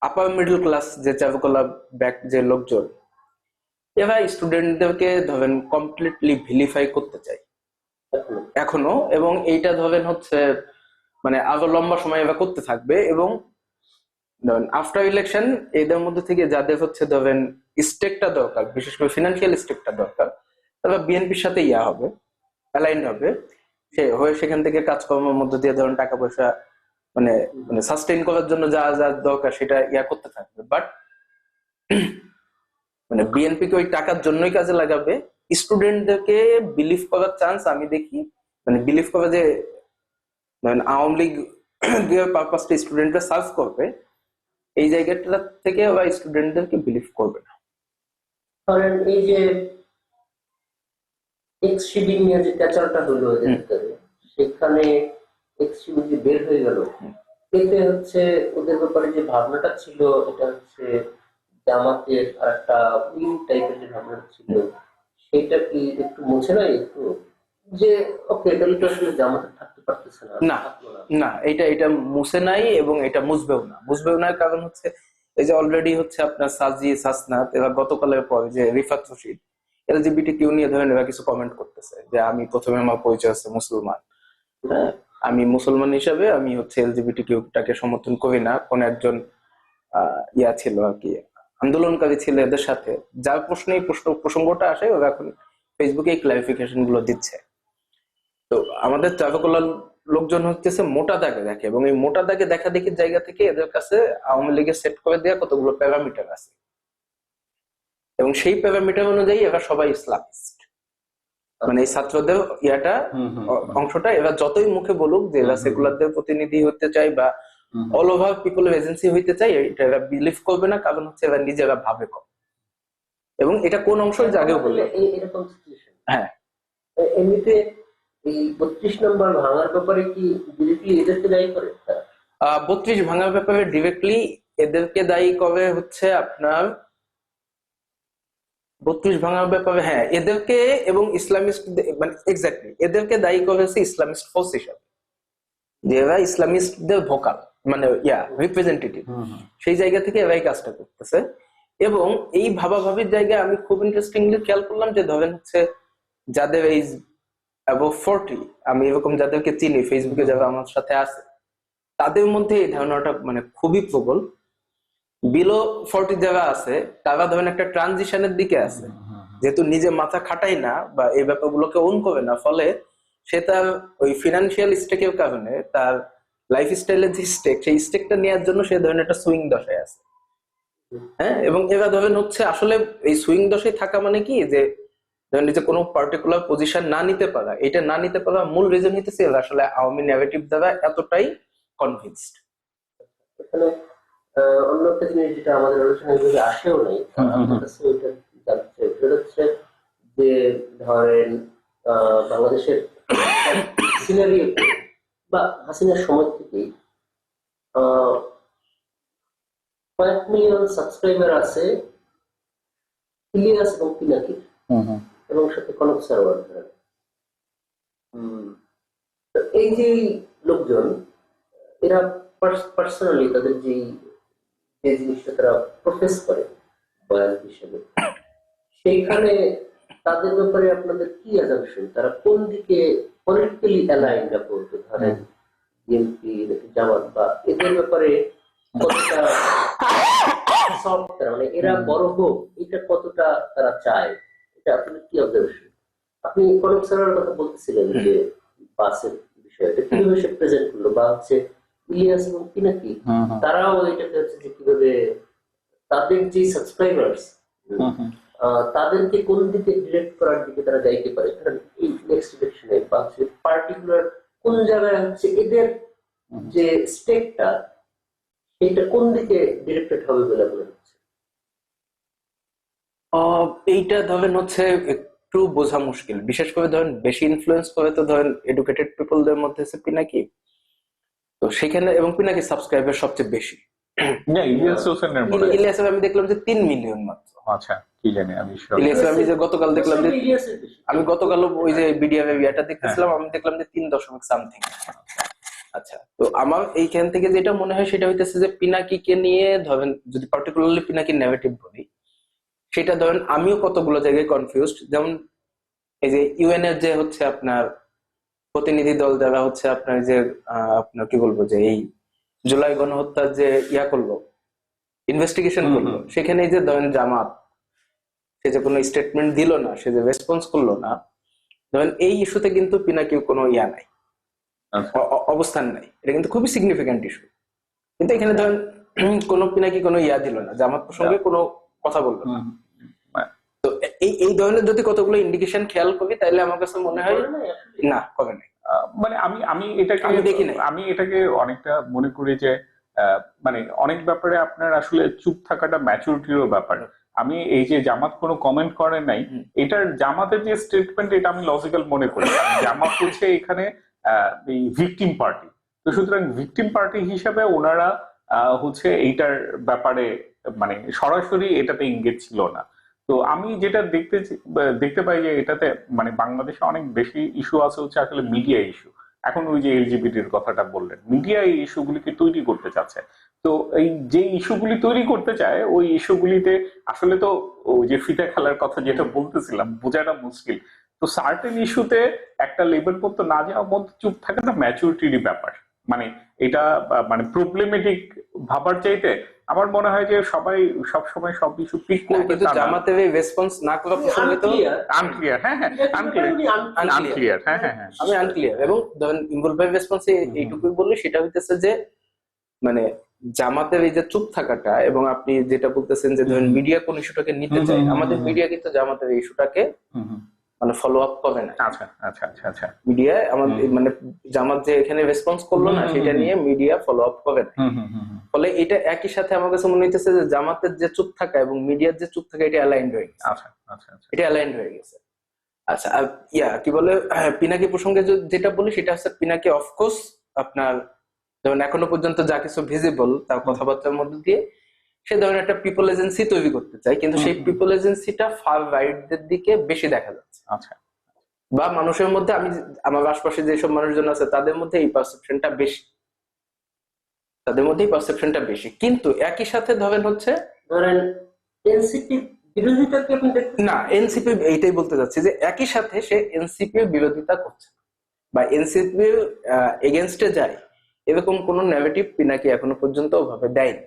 আপার মিডল ক্লাস যে চারুকলা ব্যাক যে লোকজন, এরা স্টুডেন্টদেরকে ধরেন কমপ্লিটলি ভিলিফাই করতে চায় এখনো, এবং এইটা ধরেন হচ্ছে মানে আরো লম্বা সময় এরা করতে থাকবে। এবং ধরেন আফটার ইলেকশন এদের মধ্যে থেকে যাদের হচ্ছে ধরেন স্টেকটা দরকার, বিশেষ করে ফিনান্সিয়াল স্টেকটা দরকার, তারা বিএনপির সাথে ইয়া হবে, অ্যালাইন হবে, সে হয়ে সেখান থেকে কাজকর্মের মধ্যে দিয়ে ধরেন টাকা পয়সা মানে মানে সাস্টেইন করার জন্য যা যা দরকার সেটা ইয়া করতে থাকবে। বাট মানে বিএনপি কে ওই টাকার জন্যই কাজে লাগাবে, স্টুডেন্টদেরকে বিলিভ করার চান্স আমি দেখি, মানে বিলিভ করা যে মানে আওয়ামী লীগ পারপাসটা স্টুডেন্টরা সার্ভ করবে, এই জায়গাটা থেকে ওরা স্টুডেন্টদেরকে বিলিভ করবে না। ধরেন এই যে এক্সিবিং নিয়ে যে ক্যাচারটা হলো এদের ভিতরে, সেখানে এক্সিবিং যে বের হয়ে গেল, এতে হচ্ছে ওদের ব্যাপারে যে ভাবনাটা ছিল এটা হচ্ছে জামাতের আর একটা উইং টাইপের যে ভাবনা ছিল, সেটা কি একটু মুছে নাই একটু, যে ওকে তাহলে তো আসলে জামাতে থাকতে পারতেছে না, না থাকলো না। না, এটা মুছে নাই এবং এটা মুছবেও না, কারণ হচ্ছে এই যে অলরেডি হচ্ছে আপনার সাজি সাসনাত এবার গতকালের পর যে রিফাত রশিদ এলজিবিটি কিউ নিয়ে ধরেন এরা কিছু কমেন্ট করতেছে যে আমি প্রথমে আমার পরিচয় হচ্ছে মুসলমান, হ্যাঁ, আমি মুসলমান হিসাবে আমি হচ্ছে এলজিবিটি কিউটাকে সমর্থন করি না, কোন একজন ইয়া ছিল আর কি, আন্দোলনকারী ছিল এদের সাথে, যার প্রশ্নে এই প্রসঙ্গটা আসে ওরা এখন ফেসবুকে এই ক্লারিফিকেশন গুলো দিচ্ছে। তো আমাদের চারুকলার লোকজন হচ্ছে মোটা দাগে দেখে এবং এই মোটা দাগে দেখা দেখির জায়গা থেকে এদের কাছে আওয়ামী লীগের সেট করে দেওয়া কতগুলো প্যারামিটার আছে এবং সেই প্যারামিটার অনুযায়ী এরা সবাই ইসলামিস্ট, মানে এই ছাত্রদের ইয়াটা অংশটা এরা যতই মুখে বলুক যে এরা সেকুলারদের প্রতিনিধি হতে চায় বা অল ওভার পিপলের এজেন্সি হইতে চায়, এটা এরা বিলিভ করবে না, কারণ হচ্ছে এরা নিজেরা ভাবে কম। এবং এটা কোন অংশ আগেও বললো, এরকম সিচুয়েশন হ্যাঁ এমনিতে এই 32 নম্বর ভাঙার ব্যাপারে কি ডিরেক্টলি এদেরকে দায়ী করে? 32 ভাঙার ব্যাপারে ডিরেক্টলি এদেরকে দায়ী করে হচ্ছে আপনার 32 ভাঙার ব্যাপারে, হ্যাঁ এদেরকে এবং ইসলামিস্ট মানে এক্স্যাক্টলি এদেরকে দায়ী করে হচ্ছে ইসলামিস্ট ফোর্স হিসাবে, যে এরা ইসলামিস্টদের ভোকাল মানে রিপ্রেজেন্টেটিভ, সেই জায়গা থেকে এরাই কাজটা করতেছে। এবং এই ভাবাভাবির জায়গায় আমি খুব ইন্টারেস্টিংলি খেয়াল করলাম যে ধরেন হচ্ছে যাদের এই অ্যাবভ 40, আমি এরকম যাদেরকে চিনি ফেসবুকে যারা আমার সাথে আছে তাদের মধ্যে এই ধারণাটা মানে খুবই প্রবল। বিলো 40 যারা আছে তারা ধরেন একটা ট্রানজিশনের দিকে আছে, যেহেতু নিজে মাথা খাটাই না বা এই ব্যাপারগুলোকে ওন করে না, ফলে সে তার ওই ফিনান্সিয়াল স্টেকের কারণে তার লাইফ স্টাইলের যে স্টেক, সেই স্টেকটা নেওয়ার জন্য সে ধরেন একটা সুইং দশায় আছে, হ্যাঁ। এবং এরা ধরেন হচ্ছে আসলে এই সুইং দশায় থাকা মানে কি, যে ধরেন যে কোনো পার্টিকুলার পজিশন না নিতে পারা, এটা না নিতে পারা মূল রিজন হইতেছে এরা আসলে আওয়ামী ন্যারেটিভ দ্বারা এতটাই কনভিন্সড। এখানে অন্য একটা জিনিস যেটা আমাদের আলোচনায় যদি আসেও নাই, আমার কাছে ওইটা জানতে চাই, সেটা হচ্ছে যে ধরেন বাংলাদেশের সিনারিও বা হাসিনার সময় থেকেই কয়েক মিলিয়ন সাবস্ক্রাইবার আছে ইলিয়াস এবং পিনাকির, এবং সাথে কনক সারওয়ার। এই যে লোকজন এরা পার্সোনালি তাদের যে জিনিসটা তারা প্রফেস করে বয়ান হিসেবে, সেইখানে তাদের ব্যাপারে আপনাদের কি অ্যাজাম্পশন, তারা কোন দিকে পলিটিক্যালি অ্যালাইন্ড করতে, ধরেন বিএনপি জামাত বা এদের ব্যাপারে কতটা সফট, মানে এরা বড় হোক এটা কতটা তারা চায়, এটা আপনাদের কি অবজারভেশন? আপনি কনক স্যারের কথা বলতেছিলেন যে বাসের বিষয়টা কিভাবে সে প্রেজেন্ট করলো, বা হচ্ছে ইলিয়াস এবং পিনাকি তারাও এটাকে হচ্ছে যে কিভাবে তাদের যে সাবস্ক্রাইবার্স তাদেরকে কোন দিকে ডিরেক্ট করার দিকে তারা যাইতে পারে, কারণ এই নেক্সট ইলেকশনে বা হচ্ছে পার্টিকুলার কোন জায়গায় হচ্ছে এদের যে স্টেকটা এটা কোন দিকে ডিরেক্টেড হবে বলে মনে হচ্ছে? এইটা ধরেন হচ্ছে একটু বোঝা মুশকিল, বিশেষ করে ধরেন বেশি ইনফ্লুয়েন্স করে তো ধরেন এডুকেটেড পিপলদের মধ্যে হচ্ছে পিনাকি, তো সেখানে এবং পিনাকি সাবস্ক্রাইবার সবচেয়ে বেশি। ইলিয়াসের আমি দেখলাম যে 3 মিলিয়ন মাত্র। আচ্ছা, কি জানি আমি ইলিয়াসের আমি যে গতকাল দেখলাম যে আমি গতকাল ওই যে বিডিআর এটা দেখতেছিলাম, আমি দেখলাম যে 3 সামথিং। আচ্ছা, তো আমার এইখান থেকে যেটা মনে হয় সেটা হইতেছে যে পিনাকিকে নিয়ে ধরেন যদি পার্টিকুলারলি পিনাকি নেগেটিভ বলি, সেটা ধরেন আমিও কতগুলো জায়গায় কনফিউজড। যেমন এই যে ইউএন এর যে হচ্ছে আপনার প্রতিনিধি দল যারা হচ্ছে আপনার যে আপনার কি বলবো যে এই জুলাই গণহত্যার যে ইয়া করলো, ইনভেস্টিগেশন করলো, সেখানে যে ধরেন জামাত সে যে কোনো স্টেটমেন্ট দিল না, সে যে রেসপন্স করলো না, ধরেন এই ইস্যুতে কিন্তু পিনাকির কোনো ইয়া নাই, অবস্থান নাই, এটা কিন্তু খুবই সিগনিফিক্যান্ট ইস্যু। কিন্তু এখানে ধরেন কোনো পিনাকি কোনো ইয়া দিল না, জামাত প্রসঙ্গে কোনো কথা বললো না। তো এই ধরনের যদি কতগুলো ইন্ডিকেশন খেয়াল করি তাহলে আমার কাছে মনে হয় না কবে নাই, মানে আমি এটাকে অনেকটা মনে করি যে মানে অনেক ব্যাপারে আপনার আসলে চুপ থাকাটা ম্যাচুরিটিরও ব্যাপার। আমি এই যে জামাত কোনো কমেন্ট করে নাই, এটার জামাতের যে স্টেটমেন্ট এটা আমি লজিক্যাল মনে করি। জামাত হচ্ছে এখানে এই ভিকটিম পার্টি, তো সুতরাং ভিকটিম পার্টি হিসেবে ওনারা হচ্ছে এইটার ব্যাপারে মানে সরাসরি এটাতে ইঙ্গিত ছিল না। তো আমি যেটা দেখতে পাই যে এটাতে মানে বাংলাদেশে অনেক বেশি ইস্যু আছে হচ্ছে আসলে মিডিয়া ইস্যু। এখন ওই যে এলজিবিটির কথাটা বললেন, মিডিয়া এই ইস্যুগুলিকে তৈরি করতে চাচ্ছে। তো এই যে ইস্যুগুলি তৈরি করতে চায় ওই ইস্যুগুলিতে আসলে তো ওই যে ফিতা খেলার কথা যেটা বলতেছিলাম বোঝাটা মুশকিল। তো সার্টেন ইস্যুতে একটা লেভেল পর্যন্ত না যাওয়া মধ্যে চুপ থাকাটা ম্যাচুরিটির ব্যাপার। মানে এটা মানে প্রবলেমেটিক ভাবার চাইতে আমার মনে হয় যে সবাই সবসময় সব ইস্যু পিক না, করবে কিন্তু তা না। জামাতের এই রেসপন্স না করা প্রসঙ্গে তো আনক্লিয়ার, হ্যাঁ হ্যাঁ, আনক্লিয়ার, হ্যাঁ হ্যাঁ হ্যাঁ। আমি আনক্লিয়ার। এবং ধরেন ইমরুল ভাই রেসপন্সে এইটুকুই বললে সেটা হইতেছে যে মানে জামাতের এই যে চুপ থাকাটা, এবং আপনি যেটা বলতেছেন যে ধরেন মিডিয়া কোন ইস্যুটাকে নিতে চায়, আমাদের মিডিয়া কিন্তু জামাতের এই ইস্যুটাকে মানে ফলো আপ করে না। আচ্ছা আচ্ছা আচ্ছা আচ্ছা। মিডিয়া আমাদের মানে জামাত যে এখানে রেসপন্স করলো না সেটা নিয়ে মিডিয়া ফলো আপ করে না। ফলে এটা একই সাথে আমার কাছে মনে হইতেছে যে জামাতের যে চুপ থাকা এবং মিডিয়ার যে চুপ থাকা এটা অ্যালাইন্ড হয়ে গেছে। আচ্ছা আচ্ছা আচ্ছা, এটা অ্যালাইন্ড হয়ে গেছে। আচ্ছা, আর কি বলে পিনাকি প্রসঙ্গে যেটা বলি সেটা হচ্ছে পিনাকি অফকোর্স আপনার যেমন এখনো পর্যন্ত যা কিছু ভিজিবল তার কথাবার্তার মধ্যে দিয়ে সে ধরনের একটা পিপল এজেন্সি তৈরি করতে চায়, কিন্তু সেই পিপল এজেন্সিটা ফার রাইটদের দিকে বেশি দেখা যাচ্ছে। আচ্ছা, বা মানুষের মধ্যে আমি আমার আশপাশে যেসব মানুষজন আছে তাদের মধ্যে এই পারসেপশনটা বেশি, তাদের মধ্যে এই পারসেপশনটা বেশি। কিন্তু একই সাথে ধরেন এনসিপি বিরোধিতাকে আপনি দেখতে না, এনসিপি এইটাই বলতে যাচ্ছে যে একই সাথে সে এনসিপির বিরোধিতা করছে বা এনসিপির এগেনস্টে যায় এরকম কোন নেগেটিভ পিনাকি এখনো পর্যন্ত ওভাবে দেয়নি।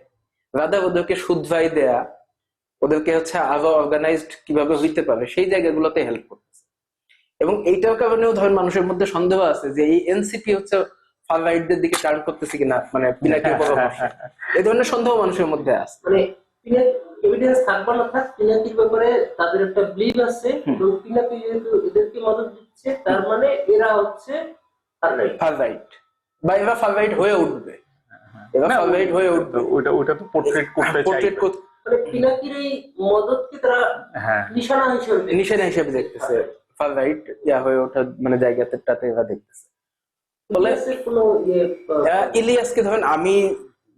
রাদার ওদেরকে শুধরাই দেয়া, ওদেরকে হচ্ছে আরো অর্গানাইজড কিভাবে হইতে পারে সেই জায়গাগুলোতে হেল্প করতেছে। এবং এইটার কারণেও ধরেন মানুষের মধ্যে সন্দেহ আছে যে এই এনসিপি হচ্ছে ফার রাইটদের দিকে টার্ন করতেছে কিনা, মানে পিনাকির পরামর্শে এই ধরনের সন্দেহ মানুষের মধ্যে আছে। মানে এভিডেন্স থাকবে না থাক পিনাকির ব্যাপারে তাদের একটা বিলিভ আছে, এবং পিনাকি যেহেতু এদেরকে মদত দিচ্ছে তার মানে এরা হচ্ছে ফার রাইট বা এরা ফার রাইট হয়ে উঠবে, এরা ফার রাইট হয়ে উঠবে। ওটা তো পোর্ট্রেট করতে চাই, মানে পিনাকির এই মদতকে তারা নিশানা হিসেবে দেখতেছে, ফার রাইট হয়ে ওঠা মানে জায়গাটাতে এরা দেখতেছে। ইলিয়াসকে ধরেন আমি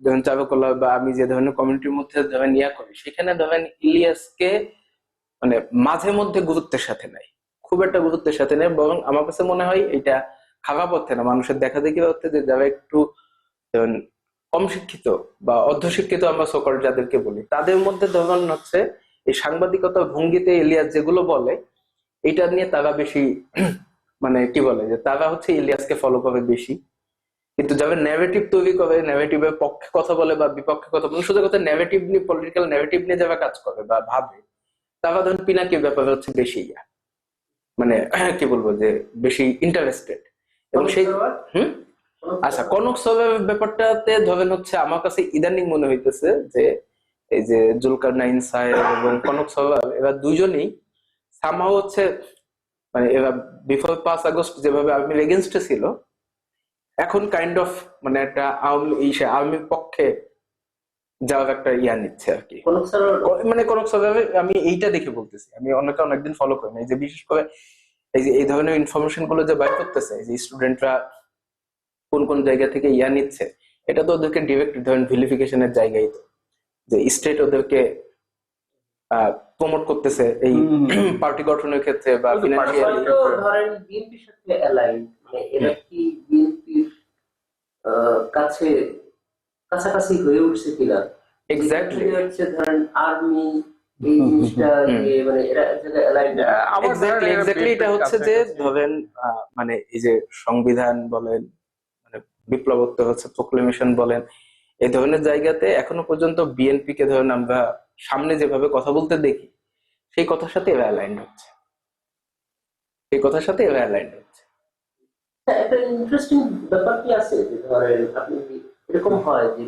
ধরেন চারুকলা বা আমি যে ধরনের কমিউনিটির মধ্যে ধরেন করি সেখানে ধরেন ইলিয়াসকে মানে মাঝে মধ্যে গুরুত্বের সাথে নেয়, খুব একটা গুরুত্বের সাথে নেয়। বরং আমার কাছে মনে হয় এটা খারাপ অর্থে না, মানুষের দেখা দেখি অর্থে যে যারা একটু ধরেন কম শিক্ষিত বা অর্ধশিক্ষিত আমরা সকল যাদেরকে বলি তাদের মধ্যে ধরেন হচ্ছে এই সাংবাদিকতার ভঙ্গিতে ইলিয়াস যেগুলো বলে এটা নিয়ে তারা বেশি মানে কি বলে যে তারা হচ্ছে ইলিয়াসকে ফলো করে বেশি। কিন্তু যারা ন্যারেটিভ তৈরি করে, ন্যারেটিভের পক্ষে কথা বলে বা বিপক্ষে কথা বলে, শুধু কথা ন্যারেটিভ নিয়ে, পলিটিক্যাল ন্যারেটিভ নিয়ে যারা কাজ করে বা ভাবে, তারা ধরেন পিনাকির ব্যাপারে হচ্ছে বেশি মানে কি বলবো যে বেশি ইন্টারেস্টেড। এবং সেই আচ্ছা কনক সবের ব্যাপারটাতে ধরেন হচ্ছে আমার কাছে ইদানিং মনে হইতেছে যে এই যে জুলকারনাইন সাহেব এবং কনক সবাব এরা দুজনেই সামহাও হচ্ছে মানে এরা বিফোর 5 আগস্ট যেভাবে আর্মির এগেনস্টে ছিল এখন কাইন্ড অফ মানে একটা আর্মির পক্ষে যাওয়ার একটা নিচ্ছে আর কি। মানে কনক সবাব আমি এইটা দেখে বলতেছি, আমি অনেকদিন ফলো করি না, এই যে বিশেষ করে এই যে এই ধরনের ইনফরমেশন গুলো যে বাইর করতেছে, এই যে স্টুডেন্টরা কোন কোন জায়গা থেকে নিচ্ছে, এটা তো ওদেরকে ডিরেক্ট ধরেন ভিলিফিকেশনের জায়গায়, তো যে স্টেট ওদেরকে প্রমোট করতেছে এই পার্টি গঠনের ক্ষেত্রে বা ফিনান্সিয়ালি। ধরেন বিএনপির সাথে অ্যালাইন, মানে এরা কি বিএনপির কাছাকাছি হয়ে উঠছে কিনা, এক্স্যাক্টলি হচ্ছে ধরেন আর্মি এই জিনিসটা মানে এরা এক জায়গায় অ্যালাইন। এক্স্যাক্টলি এটা হচ্ছে যে ধরেন মানে এই যে সংবিধান বলেন, মানে বিপ্লবোত্তর হচ্ছে প্রোক্লেমেশন বলেন, এই ধরনের জায়গাতে এখনো পর্যন্ত বিএনপি কে ধরেন আমরা সামনে যেভাবে কথা বলতে দেখি সেই কথার সাথে এরা অ্যালাইন্ড হচ্ছে, এই কথার সাথে এরা অ্যালাইন্ড হচ্ছে। একটা ইন্টারেস্টিং ব্যাপার কি আছে যে ধরেন আপনি এরকম হয় যে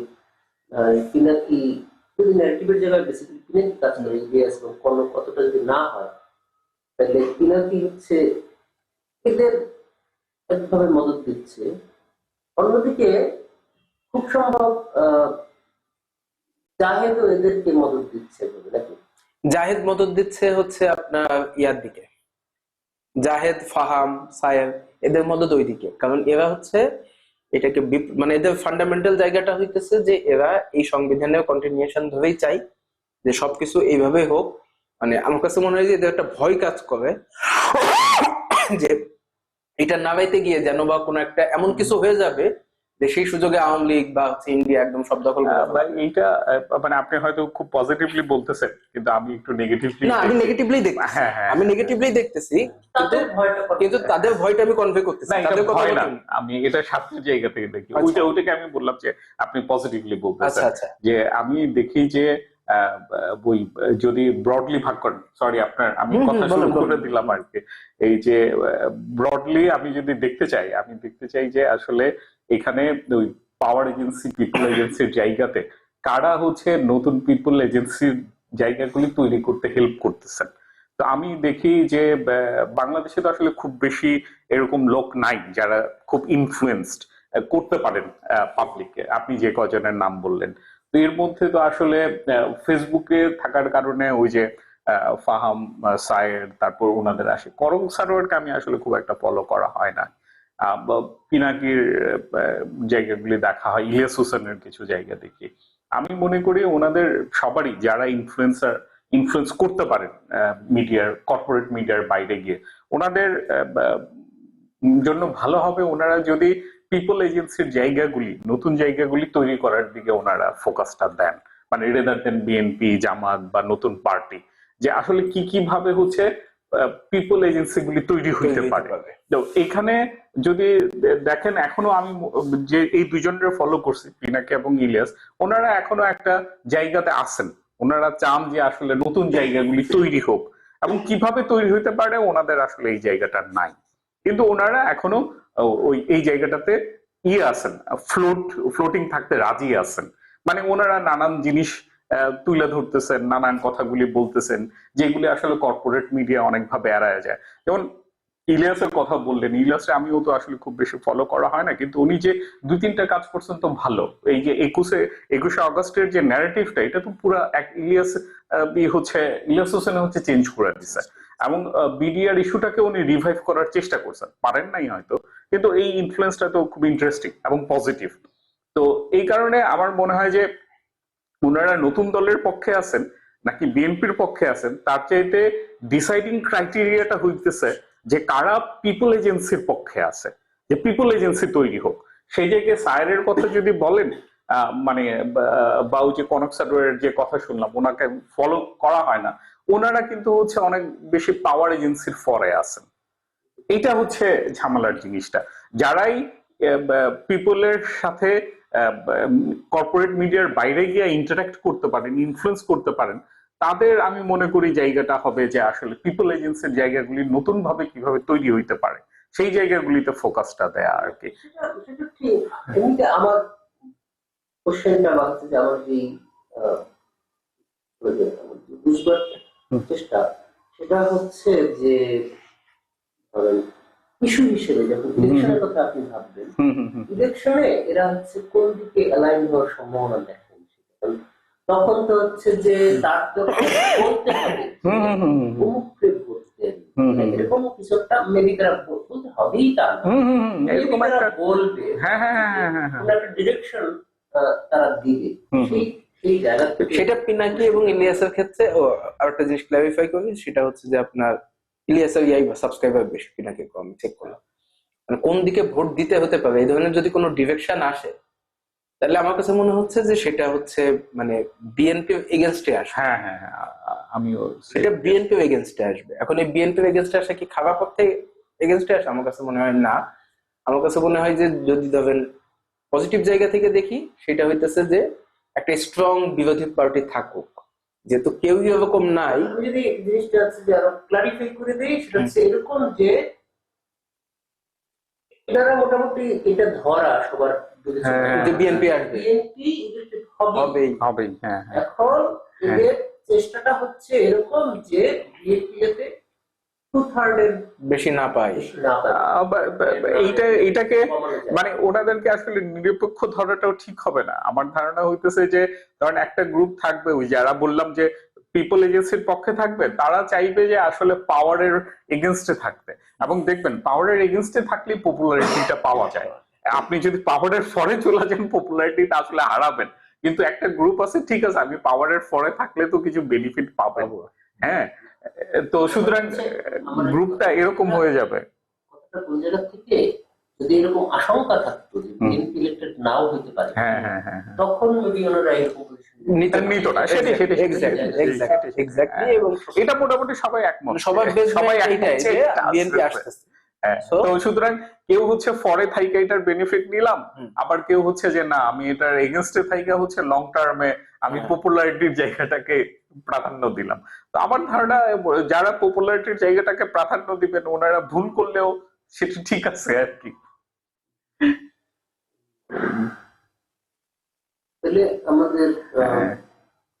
পিনাকি যদি ন্যারেটিভের জায়গায় বেসিক্যালি পিনাকি কাজ করে, ইলিয়াস এবং কনক কতটা যদি না হয় তাহলে পিনাকি হচ্ছে এদের একভাবে মদত দিচ্ছে, অন্যদিকে খুব সম্ভব জাহেদও এদেরকে মদত দিচ্ছে নাকি? জাহেদ মদত দিচ্ছে হচ্ছে আপনার দিকে, জাহেদ, ফাহাম, সায়েম এদের মদত ওই দিকে, কারণ এরা হচ্ছে এটাকে মানে এদের ফান্ডামেন্টাল জায়গাটা হইতেছে যে এরা এই সংবিধানের কন্টিনিউশন ধরেই চাই যে সবকিছু এইভাবে হোক, মানে আমার কাছে মনে হয় যে এদের একটা ভয় কাজ করে যে এটা নামাইতে গিয়ে যেন বা কোনো একটা এমন কিছু হয়ে যাবে যে সেই সুযোগে আওয়ামী লীগ বা ইন্ডিয়া একদম সব দখল করে ফেলবে। এইটা মানে আপনি হয়তো খুব পজিটিভলি বলতেছেন, কিন্তু আমি একটু নেগেটিভলি না, আমি নেগেটিভলি দেখতেছি, হ্যাঁ হ্যাঁ আমি নেগেটিভলি দেখতেছি, তাদের ভয়টা কিন্তু তাদের ভয়টা আমি কনভে করতেছি, না, এটা তাদের কথা ভয় না, বলছি। আমি এটা স্বার্থের জায়গা থেকে দেখি। আচ্ছা। ওইটাকে আমি বললাম যে আপনি পজিটিভলি আচ্ছা বলতেছেন, আচ্ছা যে আমি দেখি যে বই যদি ব্রডলি ভাগ করেন, সরি আপনার আমি কথা শুরু করে দিলাম আর কি, এই যে ব্রডলি আমি যদি দেখতে চাই, আমি দেখতে চাই যে আসলে এখানে ওই পাওয়ার এজেন্সি পিপল এজেন্সির জায়গাতে কারা হচ্ছে নতুন পিপল এজেন্সির জায়গাগুলি তৈরি করতে হেল্প করতেছেন। তো আমি দেখি যে বাংলাদেশে তো আসলে খুব বেশি এরকম লোক নাই যারা খুব ইনফ্লুয়েন্সড করতে পারেন পাবলিককে, আপনি যে কজনের নাম বললেন। তো এর মধ্যে তো আসলে ফেসবুকে থাকার কারণে ওই যে ফাহাম সায়ের, তারপর ওনাদের আসে, করম সারোয়ারকে আমি আসলে খুব একটা ফলো করা হয় না। পিনাকির জায়গাগুলি দেখা হয়, ইলিয়াস হোসেনের কিছু জায়গা দেখি। আমি মনে করি ওনাদের সবারই যারা ইনফ্লুয়েন্স করতে পারেন মিডিয়ার, কর্পোরেট মিডিয়ার বাইরে গিয়ে, ওনাদের জন্য ভালো হবে ওনারা যদি পিপল এজেন্সির জায়গাগুলি, নতুন জায়গাগুলি তৈরি করার দিকে ওনারা ফোকাসটা দেন, মানে রেদার দেন বিএনপি, জামাত বা নতুন পার্টি, যে আসলে কি কিভাবে হচ্ছে পিপল এজেন্সি গুলি তৈরি হইতে পারে। তো এখানে যদি দেখেন, এখনো আমি যে এই দুইজনের ফলো করছি, পিনাকি এবং ইলিয়াস, ওনারা এখনো একটা জায়গাতে আছেন, ওনারা চান যে আসলে নতুন জায়গাগুলি তৈরি হোক, এবং কিভাবে তৈরি হইতে পারে ওনাদের আসলে এই জায়গাটা নাই, কিন্তু ওনারা এখনো ওই এই জায়গাটাতে আছেন, ফ্লোটিং থাকতে রাজি আছেন। মানে ওনারা নানান জিনিস তুলে ধরতেছেন, নানান কথাগুলি বলতেছেন, যেগুলি আসলে কর্পোরেট মিডিয়া অনেকভাবে এড়ায় যায়। যেমন ইলিয়াসের কথা বললেন, ইলিয়াসে আমিও তো আসলে খুব বেশি ফলো করা হয় না, কিন্তু উনি যে দুই তিনটা কাজ করছেন তো ভালো। এই যে 21শে আগস্টের যে ন্যারেটিভটা, এটা তো পুরো এক ইলিয়াস ইলিয়াস হোসেন হচ্ছে চেঞ্জ করে দিচ্ছে, এবং বিডিআর ইস্যুটাকে উনি রিভাইভ করার চেষ্টা করছেন, পারেন নাই হয়তো, কিন্তু এই ইনফ্লুয়েন্সটা তো খুব ইন্টারেস্টিং এবং পজিটিভ। তো এই কারণে আমার মনে হয় যে ওনারা নতুন দলের পক্ষে আছেন নাকি বিএনপির পক্ষে আছেন, তার চাইতে ডিসাইডিং ক্রাইটেরিয়াটা হইতেছে যে কারা পিপল এজেন্সির পক্ষে আছে, যে পিপল এজেন্সি তৈরি হোক। সেই জায়গায় সায়েরের কথা যদি বলেন, মানে বা ওই যে কনক সারোয়ারের যে কথা শুনলাম, ওনাকে ফলো করা হয় না, ওনারা কিন্তু হচ্ছে অনেক বেশি পাওয়ার এজেন্সির ফরে আছেন। এইটা হচ্ছে ঝামেলার জিনিসটা। যারাই পিপলের সাথে কর্পোরেট মিডিয়ার বাইরে গিয়ে ইন্টারাক্ট করতে পারেন, ইনফ্লুয়েন্স করতে পারেন, তাদের আমি মনে করি জায়গাটা হবে যে আসলে পিপল এজেন্সির জায়গাগুলি নতুন ভাবে কিভাবে তৈরি হইতে পারে, সেই জায়গাগুলিতে ফোকাসটা দেয়া আর কি। সেটা ঠিক। এমনিতে আমার কোশ্চেনটা হচ্ছে যে আমার যে বুঝবার চেষ্টা, সেটা হচ্ছে যে ধরেন ইস্যু হিসেবে যখন ইলেকশনের কথা আপনি ভাববেন, ইলেকশনে এরা হচ্ছে কোন দিকে অ্যালাইন হওয়ার সম্ভাবনা দেখেন, তখন তো হচ্ছে যে তার তো বলতে হবে অমুককে ভোট দেন, এরকম কিছু একটা মেবি তারা বলতে হবেই, তা এরকম একটা বলবে, একটা ডিরেকশন তারা দিবে। সেই জায়গা থেকে সেটা পিনাকি এবং ইলিয়াসের ক্ষেত্রে আরেকটা জিনিস ক্লারিফাই করি, সেটা হচ্ছে যে আপনার ইলিয়াসের সাবস্ক্রাইবার বেশি, পিনাকি কম, চেক করলাম। মানে কোন দিকে ভোট দিতে হতে পারে এই ধরনের যদি কোনো ডিরেকশন আসে, তাহলে আমার কাছে মনে হচ্ছে যে সেটা হচ্ছে মানে বিএনপি এগেনস্টে আসে। হ্যাঁ হ্যাঁ, আমিও সেটা বিএনপি এগেনস্টে আসবে। এখন এই বিএনপি এগেনস্টে আসে কি খারাপ পক্ষে এগেনস্টে আসে? আমার কাছে মনে হয় না। আমার কাছে মনে হয় যে যদি ধরেন পজিটিভ জায়গা থেকে দেখি, সেটা হইতেছে যে একটা স্ট্রং বিরোধী পার্টি থাকুক, যেহেতু কেউই ওরকম নাই। আমি যদি জিনিসটা হচ্ছে যে আরো ক্লারিফাই করে দিই, সেটা হচ্ছে এরকম যে এনারা মোটামুটি এটা ধরা সবার যে বিএনপি আসবে, বিএনপি হবেই হবেই। এখন এদের চেষ্টাটা হচ্ছে এরকম যে বিএনপি তে 2/3 এর বেশি না পায়। এইটাকে মানে ওনাদেরকে আসলে নিরপেক্ষ ধরাটাও ঠিক হবে না। আমার ধারণা হইতেছে যে ধরেন একটা গ্রুপ থাকবে, ওই যারা বললাম যে পিপল এজেন্সির পক্ষে থাকবে, তারা চাইবে যে আসলে পাওয়ারের এগেনস্টে থাকতে, এবং দেখবেন পাওয়ারের এগেনস্টে থাকলে পপুলারিটিটা পাওয়া যায়। আপনি যদি পাওয়ারের ফরে চলে যান, পপুলারিটিটা আসলে হারাবেন। কিন্তু একটা গ্রুপ আছে ঠিক আছে আমি পাওয়ারের ফরে থাকলে তো কিছু বেনিফিট পাবো, হ্যাঁ, তো সুতরাং গ্রুপটা এরকম হয়ে যাবে। কথাটা কোন জায়গা থেকে, যদি এরকম আশঙ্কা থাকতো যে বিএনপি ইলেক্টেড নাও হতে পারে, হ্যাঁ হ্যাঁ হ্যাঁ হ্যাঁ, তখন যদি ওনারা এরকম পজিশন নিত না, সেটাই সেটাই এক্স্যাক্টলি। এবং এটা মোটামুটি সবাই একমত, সবার সবাই বেসমেন্ট একমত এইটাই যে যে এটা বিএনপি আসতেছে। আসতেছে। হ্যাঁ, So- তো সুতরাং কেউ হচ্ছে ফরে থাইকা এটার বেনিফিট নিলাম, আবার কেউ হচ্ছে যে না আমি এটার এগেনস্টে থাইকা হচ্ছে লং টার্মে আমি পপুলারিটির জায়গাটাকে প্রাধান্য দিলাম। তো আমার ধারণা যারা পপুলারিটির জায়গাটাকে প্রাধান্য দিবেন ওনারা ভুল করলেও সেটা ঠিক আছে আর কি। তাহলে আমাদের হ্যাঁ।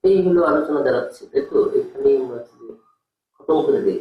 এই হলো আলোচনা দাঁড়াচ্ছে, তাই তো? এখানেই আমরা খতম করে দিই।